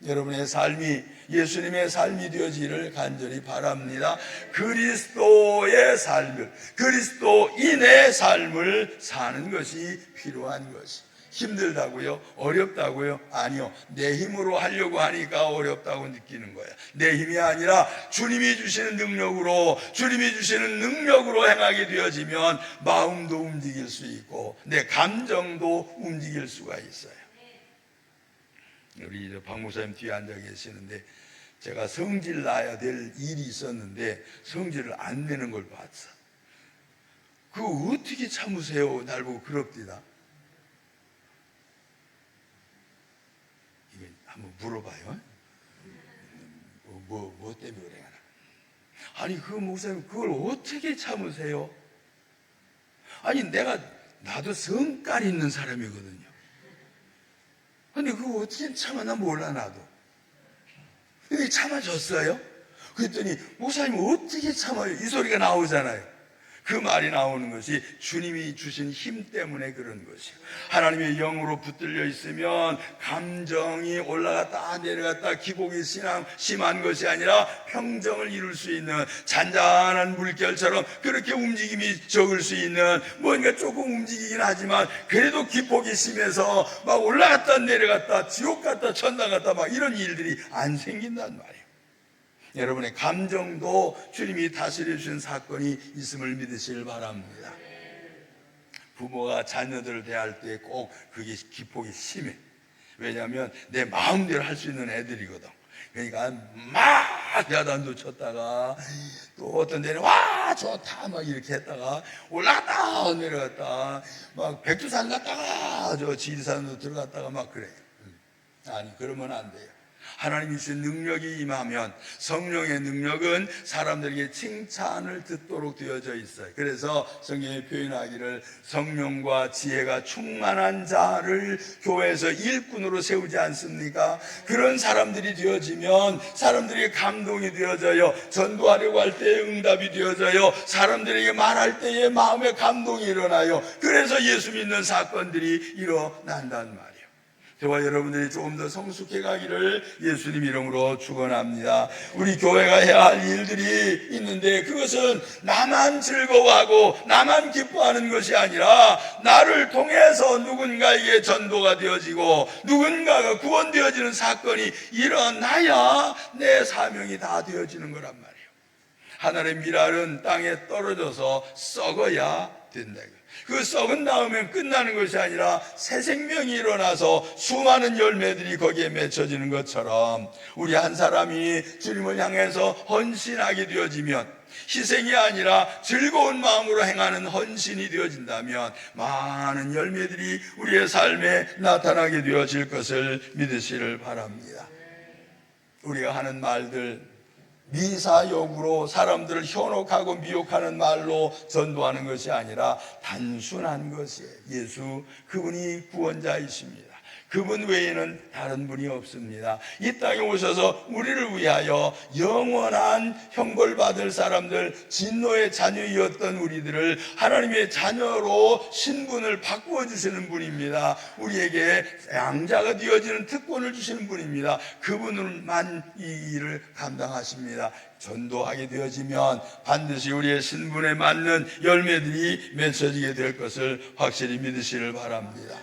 여러분의 삶이 예수님의 삶이 되어지기를 간절히 바랍니다. 그리스도의 삶을, 그리스도인의 삶을 사는 것이 필요한 것이. 힘들다고요? 어렵다고요? 아니요. 내 힘으로 하려고 하니까 어렵다고 느끼는 거야. 내 힘이 아니라 주님이 주시는 능력으로, 주님이 주시는 능력으로 행하게 되어지면 마음도 움직일 수 있고 내 감정도 움직일 수가 있어요. 우리 박 목사님 뒤에 앉아 계시는데 제가 성질 나야 될 일이 있었는데 성질을 안 내는 걸 봤어. 그거 어떻게 참으세요? 날 보고 그럽디다. 이거 한번 물어봐요. 뭐 때문에 그래? 아니 그 목사님 그걸 어떻게 참으세요? 아니 나도 성깔 있는 사람이거든요. 근데 그거 어떻게 참았나 몰라 나도. 근데 참아줬어요? 그랬더니 목사님 어떻게 참아요? 이 소리가 나오잖아요. 그 말이 나오는 것이 주님이 주신 힘 때문에 그런 것이에요. 하나님의 영으로 붙들려 있으면 감정이 올라갔다 내려갔다 기복이 심한 것이 아니라 평정을 이룰 수 있는 잔잔한 물결처럼 그렇게 움직임이 적을 수 있는, 뭔가 조금 움직이긴 하지만 그래도 기복이 심해서 막 올라갔다 내려갔다 지옥 갔다 천당 갔다 막 이런 일들이 안 생긴단 말이에요. 여러분의 감정도 주님이 다스려 주신 사건이 있음을 믿으시길 바랍니다. 부모가 자녀들을 대할 때 꼭 그게 기폭이 심해. 왜냐하면 내 마음대로 할 수 있는 애들이거든. 그러니까 막 야단도 쳤다가 또 어떤 데는 와 좋다 막 이렇게 했다가 올라갔다 내려갔다 막 백두산 갔다가 저 지리산으로 들어갔다가 막 그래요. 아니 그러면 안 돼요. 하나님이 주신 능력이 임하면, 성령의 능력은 사람들에게 칭찬을 듣도록 되어져 있어요. 그래서 성경에 표현하기를 성령과 지혜가 충만한 자를 교회에서 일꾼으로 세우지 않습니까? 그런 사람들이 되어지면 사람들에게 감동이 되어져요. 전도하려고 할 때에 응답이 되어져요. 사람들에게 말할 때에 마음에 감동이 일어나요. 그래서 예수 믿는 사건들이 일어난단 말이에요. 저와 여러분들이 조금 더 성숙해 가기를 예수님 이름으로 축원합니다. 우리 교회가 해야 할 일들이 있는데 그것은 나만 즐거워하고 나만 기뻐하는 것이 아니라 나를 통해서 누군가에게 전도가 되어지고 누군가가 구원되어지는 사건이 일어나야 내 사명이 다 되어지는 거란 말이에요. 하늘의 밀알은 땅에 떨어져서 썩어야 된다. 그 썩은 다음에 끝나는 것이 아니라 새 생명이 일어나서 수많은 열매들이 거기에 맺혀지는 것처럼 우리 한 사람이 주님을 향해서 헌신하게 되어지면, 희생이 아니라 즐거운 마음으로 행하는 헌신이 되어진다면 많은 열매들이 우리의 삶에 나타나게 되어질 것을 믿으시길 바랍니다. 우리가 하는 말들, 미사역으로 사람들을 현혹하고 미혹하는 말로 전도하는 것이 아니라 단순한 것이에요. 예수, 그분이 구원자이십니다. 그분 외에는 다른 분이 없습니다. 이 땅에 오셔서 우리를 위하여 영원한 형벌받을 사람들, 진노의 자녀이었던 우리들을 하나님의 자녀로 신분을 바꾸어 주시는 분입니다. 우리에게 양자가 되어지는 특권을 주시는 분입니다. 그분만 이 일을 감당하십니다. 전도하게 되어지면 반드시 우리의 신분에 맞는 열매들이 맺혀지게 될 것을 확실히 믿으시길 바랍니다.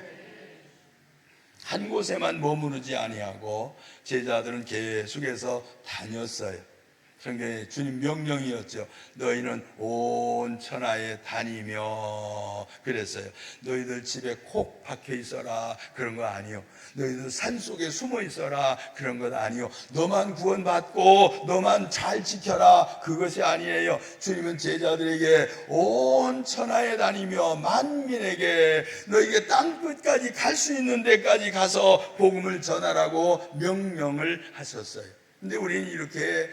한 곳에만 머무르지 아니하고 제자들은 계속해서 다녔어요. 성경에 주님 명령이었죠. 너희는 온 천하에 다니며 그랬어요. 너희들 집에 콕 박혀 있어라 그런 거 아니요. 너희들 산속에 숨어 있어라 그런 것 아니요. 너만 구원받고 너만 잘 지켜라 그것이 아니에요. 주님은 제자들에게 온 천하에 다니며 만민에게 너희가 땅끝까지 갈 수 있는 데까지 가서 복음을 전하라고 명령을 하셨어요. 근데 우리는 이렇게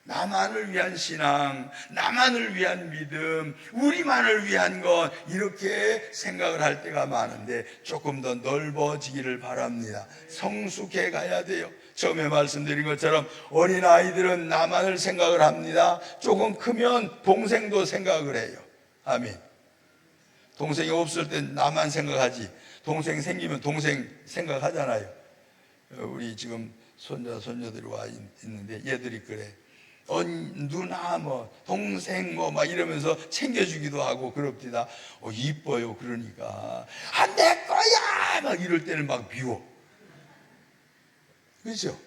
나만을 위한 신앙, 나만을 위한 믿음, 우리만을 위한 것 이렇게 생각을 할 때가 많은데 조금 더 넓어지기를 바랍니다. 성숙해 가야 돼요. 처음에 말씀드린 것처럼 어린아이들은 나만을 생각을 합니다. 조금 크면 동생도 생각을 해요. 아멘. 동생이 없을 땐 나만 생각하지 동생 생기면 동생 생각하잖아요. 우리 지금 손자 손녀들이 와 있는데 얘들이 그래. 누나 뭐 동생 뭐 막 이러면서 챙겨주기도 하고 그럽디다. 이뻐요. 그러니까 안 내 거야 막 이럴 때는 막 미워. 그렇죠?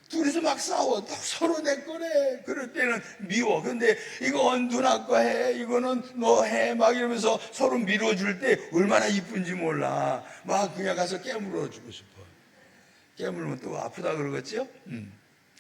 둘이서 막 싸워. 서로 내 거래. 그럴 때는 미워. 근데 이거 누나 거 해. 이거는 너 해. 막 이러면서 서로 밀어줄 때 얼마나 이쁜지 몰라. 막 그냥 가서 깨물어 주고 싶어. 깨물면 또 아프다 그러겠죠?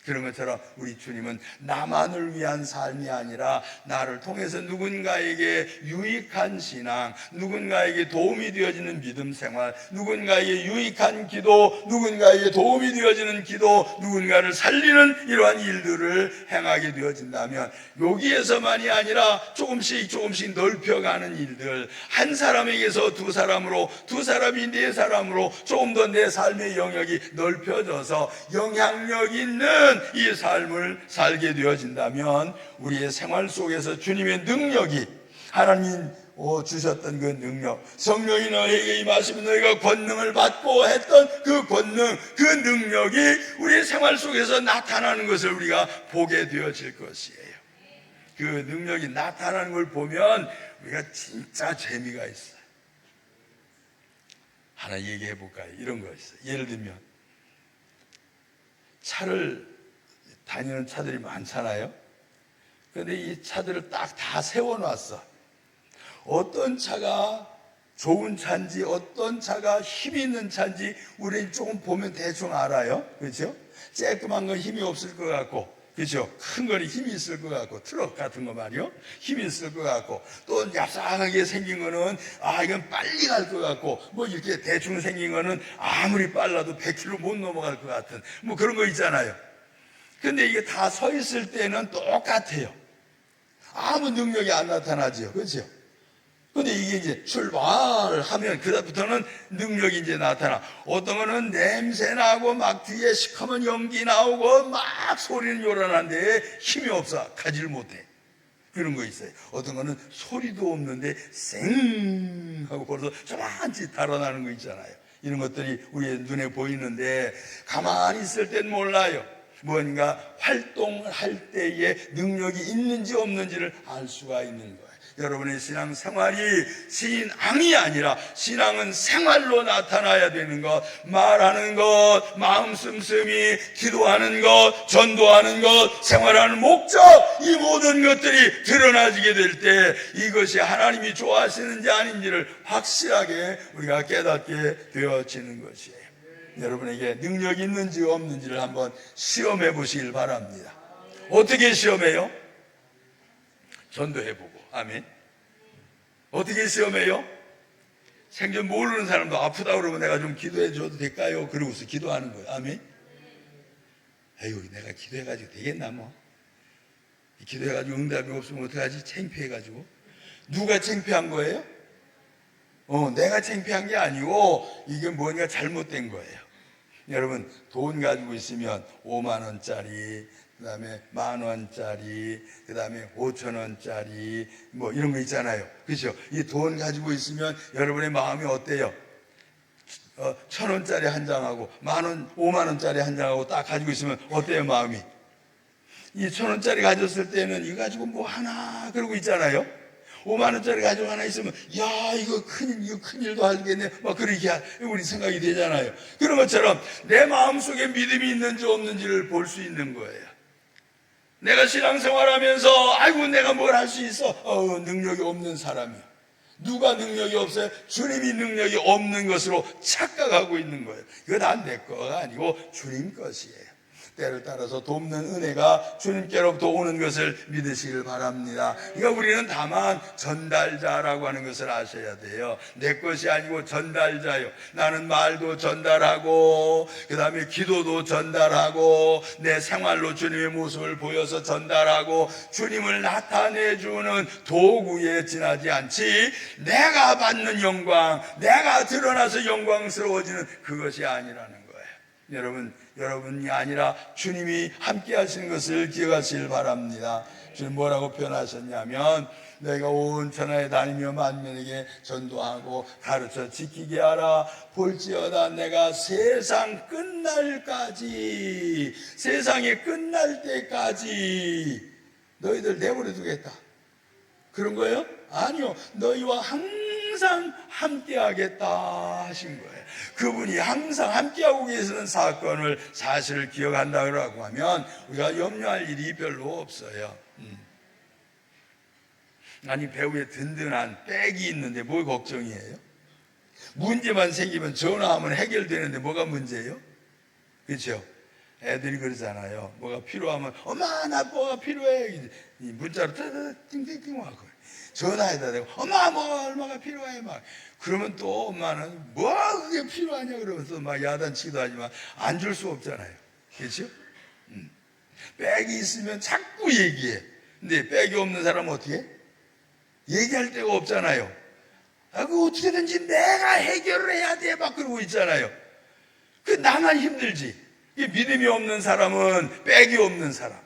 그런 것처럼 우리 주님은 나만을 위한 삶이 아니라 나를 통해서 누군가에게 유익한 신앙, 누군가에게 도움이 되어지는 믿음 생활, 누군가에게 유익한 기도, 누군가에게 도움이 되어지는 기도, 누군가를 살리는 이러한 일들을 행하게 되어진다면 여기에서만이 아니라 조금씩 넓혀가는 일들, 한 사람에게서 두 사람으로, 두 사람이 네 사람으로 조금 더 내 삶의 영역이 넓혀져서 영향력 있는 이 삶을 살게 되어진다면 우리의 생활 속에서 주님의 능력이 하나님 주셨던 그 능력, 성령이 너에게 임하시면 너희가 권능을 받고 했던 그 권능, 그 능력이 우리의 생활 속에서 나타나는 것을 우리가 보게 되어질 것이에요. 그 능력이 나타나는 걸 보면 우리가 진짜 재미가 있어요. 하나 얘기해 볼까요? 이런 거 있어요. 예를 들면 차를 다니는 차들이 많잖아요. 그런데 이 차들을 딱 다 세워놨어. 어떤 차가 좋은 차인지 어떤 차가 힘이 있는 차인지 우리는 조금 보면 대충 알아요. 그렇죠? 쬐끄만 건 힘이 없을 것 같고, 그렇죠? 큰 거는 힘이 있을 것 같고, 트럭 같은 거 말이요, 힘이 있을 것 같고, 또 얍삭하게 생긴 거는 이건 빨리 갈 것 같고, 뭐 이렇게 대충 생긴 거는 아무리 빨라도 100km 못 넘어갈 것 같은 뭐 그런 거 있잖아요. 근데 이게 다 서 있을 때는 똑같아요. 아무 능력이 안 나타나죠. 그렇죠? 근데 이게 이제 출발하면 그다음부터는 능력이 이제 나타나. 어떤 거는 냄새 나고 막 뒤에 시커먼 연기 나오고 막 소리는 요란한데 힘이 없어. 가지를 못해. 그런 거 있어요. 어떤 거는 소리도 없는데 쌩 하고 벌써 저만치 달아나는 거 있잖아요. 이런 것들이 우리의 눈에 보이는데 가만히 있을 땐 몰라요. 뭔가 활동을 할 때에 능력이 있는지 없는지를 알 수가 있는 거예요. 여러분의 신앙 생활이 신앙이 아니라 신앙은 생활로 나타나야 되는 것, 말하는 것, 마음 씀씀이 기도하는 것, 전도하는 것, 생활하는 목적, 이 모든 것들이 드러나지게 될 때 이것이 하나님이 좋아하시는지 아닌지를 확실하게 우리가 깨닫게 되어지는 것이에요. 여러분에게 능력이 있는지 없는지를 한번 시험해 보시길 바랍니다. 어떻게 시험해요? 전도해보고. 아멘. 어떻게 시험해요? 생전 모르는 사람도 아프다 그러면 내가 좀 기도해 줘도 될까요? 그러고서 기도하는 거예요. 아멘. 에휴, 내가 기도해가지고 되겠나 뭐. 기도해가지고 응답이 없으면 어떡하지? 창피해가지고. 누가 창피한 거예요? 내가 창피한 게 아니고 이게 뭔가 잘못된 거예요. 여러분, 돈 가지고 있으면 5만 원짜리, 그 다음에 10,000원짜리, 그 다음에 5,000원짜리, 뭐 이런 거 있잖아요. 그렇죠? 이 돈 가지고 있으면 여러분의 마음이 어때요? 1,000원짜리 한 장하고 5만 원짜리 한 장하고 딱 가지고 있으면 어때요, 마음이? 이 1,000원짜리 가졌을 때는 이거 가지고 뭐 하나 그러고 있잖아요. 5만 원짜리 가지고 하나 있으면 야 이거 큰일도 하겠네 막 그렇게 우리 생각이 되잖아요. 그런 것처럼 내 마음속에 믿음이 있는지 없는지를 볼 수 있는 거예요. 내가 신앙생활하면서 아이고 내가 뭘 할 수 있어 능력이 없는 사람이야. 누가 능력이 없어요? 주님이 능력이 없는 것으로 착각하고 있는 거예요. 이거 다 내 거가 아니고 주님 것이에요. 때를 따라서 돕는 은혜가 주님께로부터 오는 것을 믿으시길 바랍니다. 그러니까 우리는 다만 전달자라고 하는 것을 아셔야 돼요. 내 것이 아니고 전달자요. 나는 말도 전달하고 그 다음에 기도도 전달하고 내 생활로 주님의 모습을 보여서 전달하고 주님을 나타내주는 도구에 지나지 않지 내가 받는 영광, 내가 드러나서 영광스러워지는 그것이 아니라는 거예요. 여러분이 아니라 주님이 함께 하시는 것을 기억하시길 바랍니다. 주님 뭐라고 표현하셨냐면 너희가 온 천하에 다니며 만민에게 전도하고 가르쳐 지키게 하라. 볼지어다 내가 세상 끝날까지, 세상이 끝날 때까지 너희들 내버려 두겠다. 그런 거예요? 아니요. 너희와 항상 함께 하겠다 하신 거예요. 그분이 항상 함께하고 계시는 사실을 기억한다고 하면 우리가 염려할 일이 별로 없어요. 아니 배우에 든든한 백이 있는데 뭘 걱정이에요? 문제만 생기면 전화하면 해결되는데 뭐가 문제예요? 그렇죠? 애들이 그러잖아요. 뭐가 필요하면 엄마 나 뭐가 필요해 문자로 띵띵띵 와고 전화해다 대고 엄마 뭐 얼마가 필요해 막 그러면 또 엄마는 뭐 그게 필요하냐 그러면서 막 야단치기도 하지만 안 줄 수 없잖아요. 그렇죠? 백이 있으면 자꾸 얘기해. 근데 백이 없는 사람은 어떻게 해? 얘기할 데가 없잖아요. 그거 어떻게든지 내가 해결을 해야 돼 막 그러고 있잖아요. 그 나만 힘들지. 믿음이 없는 사람은 백이 없는 사람,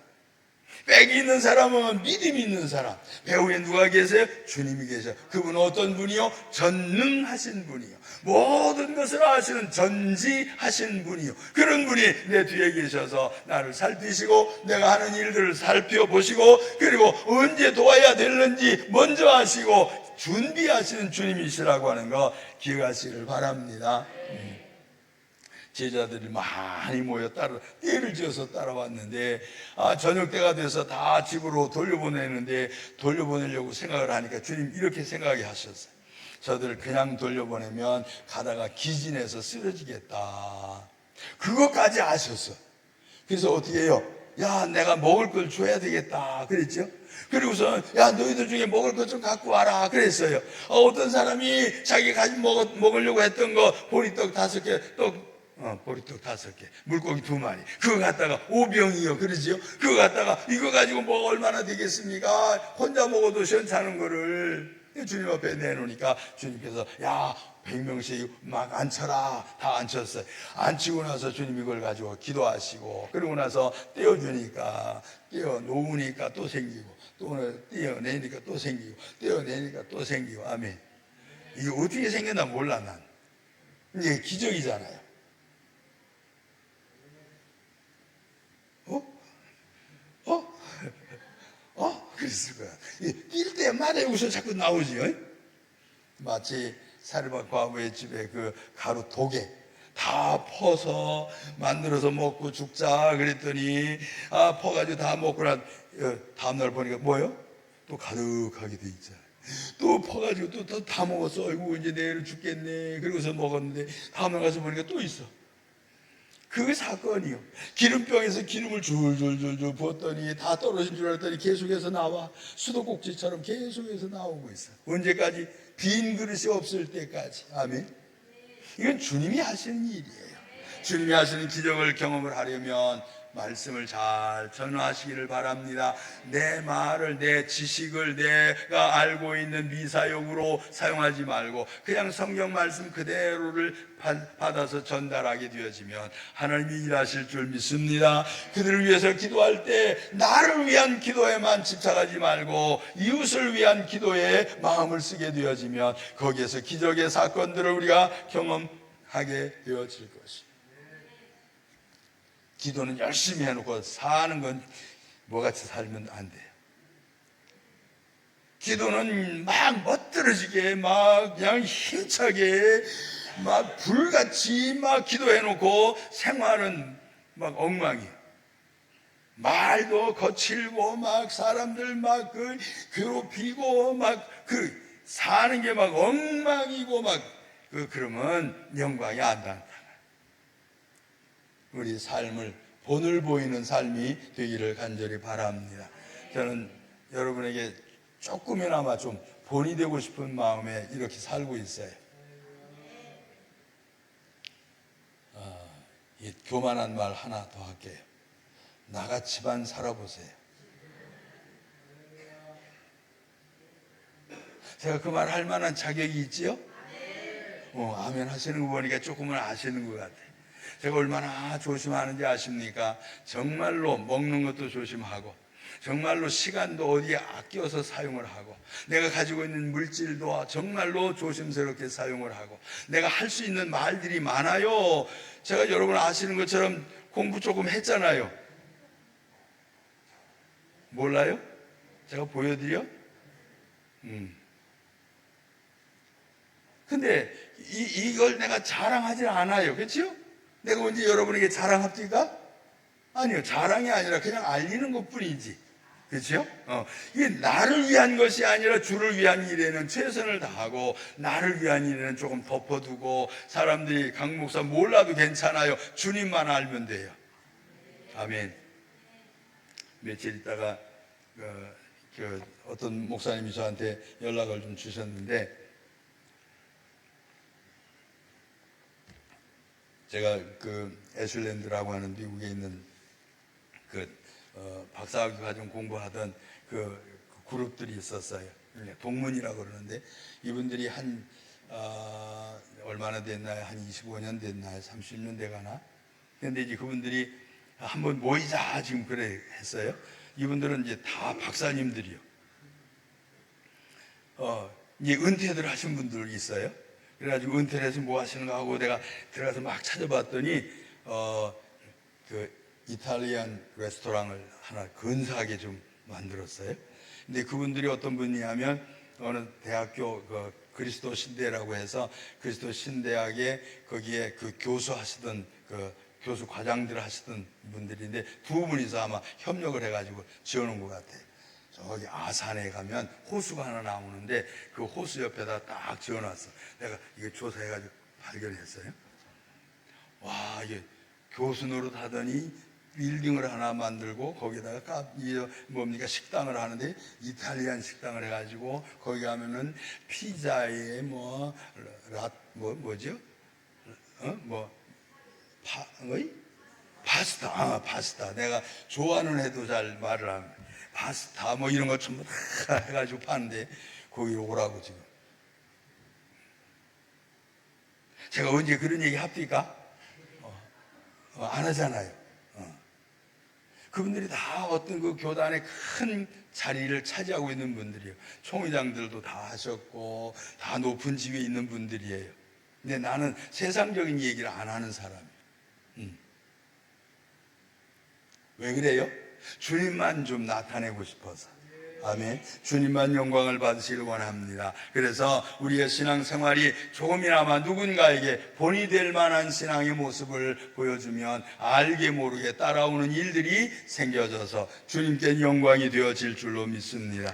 백이 있는 사람은 믿음이 있는 사람. 배후에 누가 계세요? 주님이 계셔. 그분은 어떤 분이요? 전능하신 분이요. 모든 것을 아시는 전지하신 분이요. 그런 분이 내 뒤에 계셔서 나를 살피시고 내가 하는 일들을 살펴보시고 그리고 언제 도와야 되는지 먼저 아시고 준비하시는 주님이시라고 하는 거 기억하시길 바랍니다. 제자들이 많이 모여 떼를 지어서 따라왔는데 저녁 때가 돼서 다 집으로 돌려보내는데 돌려보내려고 생각을 하니까 주님 이렇게 생각이 하셨어요. 저들을 그냥 돌려보내면 가다가 기진해서 쓰러지겠다. 그것까지 아셨어. 그래서 어떻게 해요? 야 내가 먹을 걸 줘야 되겠다 그랬죠. 그리고서 야 너희들 중에 먹을 것 좀 갖고 와라 그랬어요. 어떤 사람이 자기 먹으려고 했던 거 보리떡 5개 보리떡 5개, 물고기 2마리. 그거 갖다가 5병이요. 그러지요? 그거 갖다가 이거 가지고 뭐가 얼마나 되겠습니까? 혼자 먹어도 시원찮은 거를 주님 앞에 내놓으니까 주님께서 야 100명씩 막 앉혀라. 다 앉혔어요. 앉히고 나서 주님 이걸 가지고 기도하시고 그러고 나서 떼어주니까 떼어놓으니까 또 생기고 또 떼어내니까 또 생기고 떼어내니까 또 생기고 아멘. 이게 어떻게 생겼나 몰라 난. 이게 기적이잖아요. 그랬을 거야. 뛸 때마다 여기서 자꾸 나오지요. 마치 사르밧 과부의 집에 그 가루 도개 다 퍼서 만들어서 먹고 죽자 그랬더니 퍼가지고 다 먹고 난 다음날 보니까 뭐요? 또 가득하게 돼 있잖아요. 또 퍼가지고 또 다 먹었어. 아이고 이제 내일 죽겠네. 그러고서 먹었는데 다음날 가서 보니까 또 있어. 그게 사건이요. 기름병에서 기름을 줄줄줄줄 부었더니 다 떨어진 줄 알았더니 계속해서 나와. 수도꼭지처럼 계속해서 나오고 있어. 언제까지? 빈 그릇이 없을 때까지. 아멘. 이건 주님이 하시는 일이에요. 주님이 하시는 기적을 경험을 하려면 말씀을 잘 전하시기를 바랍니다. 내 말을, 내 지식을 내가 알고 있는 미사용으로 사용하지 말고 그냥 성경 말씀 그대로를 받아서 전달하게 되어지면 하나님이 일하실 줄 믿습니다. 그들을 위해서 기도할 때 나를 위한 기도에만 집착하지 말고 이웃을 위한 기도에 마음을 쓰게 되어지면 거기에서 기적의 사건들을 우리가 경험하게 되어질 것입니다. 기도는 열심히 해놓고 사는 건 뭐같이 살면 안 돼요. 기도는 막 멋들어지게 막 그냥 힘차게 막 불같이 막 기도해놓고 생활은 막 엉망이에요. 말도 거칠고 막 사람들 막 그 괴롭히고 막 그 사는 게 막 엉망이고 막 그러면 영광이 안 나온다. 우리 삶을 본을 보이는 삶이 되기를 간절히 바랍니다. 저는 여러분에게 조금이나마 좀 본이 되고 싶은 마음에 이렇게 살고 있어요. 이 교만한 말 하나 더 할게요. 나같이만 살아보세요. 제가 그 말 할 만한 자격이 있지요? 아멘 하시는 거 보니까 조금은 아시는 것 같아요. 제가 얼마나 조심하는지 아십니까? 정말로 먹는 것도 조심하고, 정말로 시간도 어디에 아껴서 사용을 하고, 내가 가지고 있는 물질도 정말로 조심스럽게 사용을 하고, 내가 할 수 있는 말들이 많아요. 제가 여러분 아시는 것처럼 공부 조금 했잖아요. 몰라요? 제가 보여드려? 근데 이걸 내가 자랑하지 않아요. 그렇죠? 내가 언제 여러분에게 자랑합니까? 아니요. 자랑이 아니라 그냥 알리는 것 뿐이지. 그렇죠? 이게 나를 위한 것이 아니라 주를 위한 일에는 최선을 다하고, 나를 위한 일에는 조금 덮어두고, 사람들이 강 목사 몰라도 괜찮아요. 주님만 알면 돼요. 아멘. 며칠 있다가 어떤 목사님이 저한테 연락을 좀 주셨는데, 제가 애슐랜드라고 하는 미국에 있는 박사학위 과정 공부하던 그 그룹들이 있었어요. 동문이라고 그러는데, 이분들이 얼마나 됐나요? 한 25년 됐나요? 30년 돼가나? 근데 이제 그분들이 한번 모이자 지금 그래 했어요. 이분들은 이제 다 박사님들이요. 이제 은퇴들 하신 분들 있어요. 그래가지고 은퇴를 해서 뭐 하시는가 하고 내가 들어가서 막 찾아봤더니, 이탈리안 레스토랑을 하나 근사하게 좀 만들었어요. 근데 그분들이 어떤 분이냐면, 어느 대학교 그리스도 신대라고 해서 그리스도 신대학에 거기에 교수하시던 교수 과장들 하시던 분들인데, 두 분이서 아마 협력을 해가지고 지어놓은 것 같아요. 저기 아산에 가면 호수가 하나 나오는데 그 호수 옆에다 딱 지어놨어. 내가 이거 조사해가지고 발견했어요. 와, 이게 교수 노릇 하더니 빌딩을 하나 만들고 거기다가 식당을 하는데, 이탈리안 식당을 해가지고 거기 가면은 피자에 파스타. 내가 좋아하는 애도 잘 말을 하면 파스타 이런 거 전부 다 해가지고 파는데, 거기로 오라고 지금. 제가 언제 그런 얘기 합니까? 안 하잖아요. 그분들이 다 어떤 교단의 큰 자리를 차지하고 있는 분들이에요. 총회장들도 다 하셨고 다 높은 지위에 있는 분들이에요. 근데 나는 세상적인 얘기를 안 하는 사람이에요. 왜 그래요? 주님만 좀 나타내고 싶어서. 아멘. 주님만 영광을 받으시길 원합니다. 그래서 우리의 신앙생활이 조금이나마 누군가에게 본이 될 만한 신앙의 모습을 보여주면 알게 모르게 따라오는 일들이 생겨져서 주님께 영광이 되어질 줄로 믿습니다.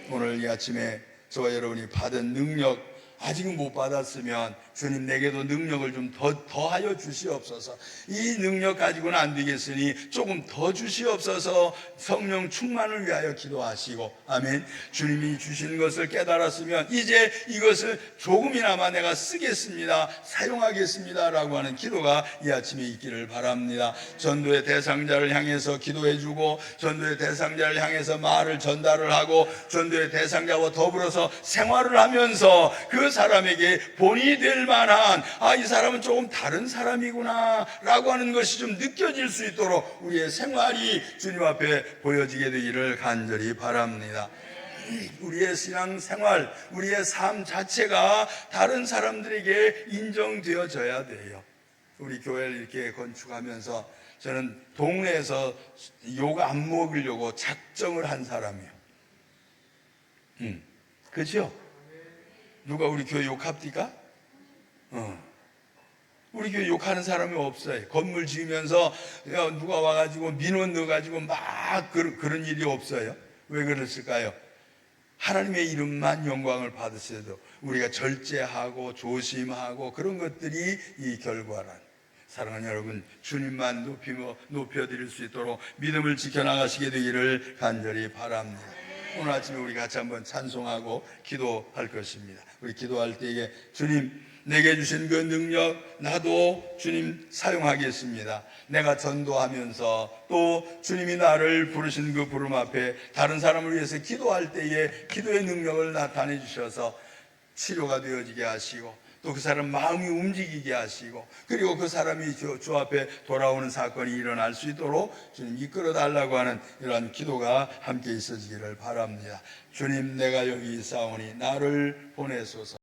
오늘 이 아침에 저와 여러분이 받은 능력 아직은 못 받았으면 주님 내게도 능력을 좀 더하여 주시옵소서. 이 능력 가지고는 안 되겠으니 조금 더 주시옵소서. 성령 충만을 위하여 기도하시고, 아멘. 주님이 주신 것을 깨달았으면 이제 이것을 조금이나마 내가 쓰겠습니다, 사용하겠습니다 라고 하는 기도가 이 아침에 있기를 바랍니다. 전도의 대상자를 향해서 기도해주고, 전도의 대상자를 향해서 말을 전달을 하고, 전도의 대상자와 더불어서 생활을 하면서 그 사람에게 본이 될 만한, 이 사람은 조금 다른 사람이구나 라고 하는 것이 좀 느껴질 수 있도록 우리의 생활이 주님 앞에 보여지게 되기를 간절히 바랍니다. 우리의 신앙생활, 우리의 삶 자체가 다른 사람들에게 인정되어져야 돼요. 우리 교회를 이렇게 건축하면서 저는 동네에서 욕 안 먹으려고 작정을 한 사람이에요. 그죠? 누가 우리 교회 욕합니까? 우리 교회 욕하는 사람이 없어요. 건물 지으면서 누가 와가지고 민원 넣어가지고 막 그런 일이 없어요. 왜 그랬을까요? 하나님의 이름만 영광을 받으셔도 우리가 절제하고 조심하고 그런 것들이 이 결과란. 사랑하는 여러분, 주님만 높여드릴 수 있도록 믿음을 지켜나가시게 되기를 간절히 바랍니다. 오늘 아침에 우리 같이 한번 찬송하고 기도할 것입니다. 우리 기도할 때에 주님, 내게 주신 그 능력 나도 주님 사용하겠습니다. 내가 전도하면서 또 주님이 나를 부르신 그 부름 앞에 다른 사람을 위해서 기도할 때에 기도의 능력을 나타내 주셔서 치료가 되어지게 하시고 또 그 사람 마음이 움직이게 하시고 그리고 그 사람이 주 앞에 돌아오는 사건이 일어날 수 있도록 주님 이끌어 달라고 하는 이러한 기도가 함께 있어지기를 바랍니다. 주님, 내가 여기 있사오니 나를 보내소서.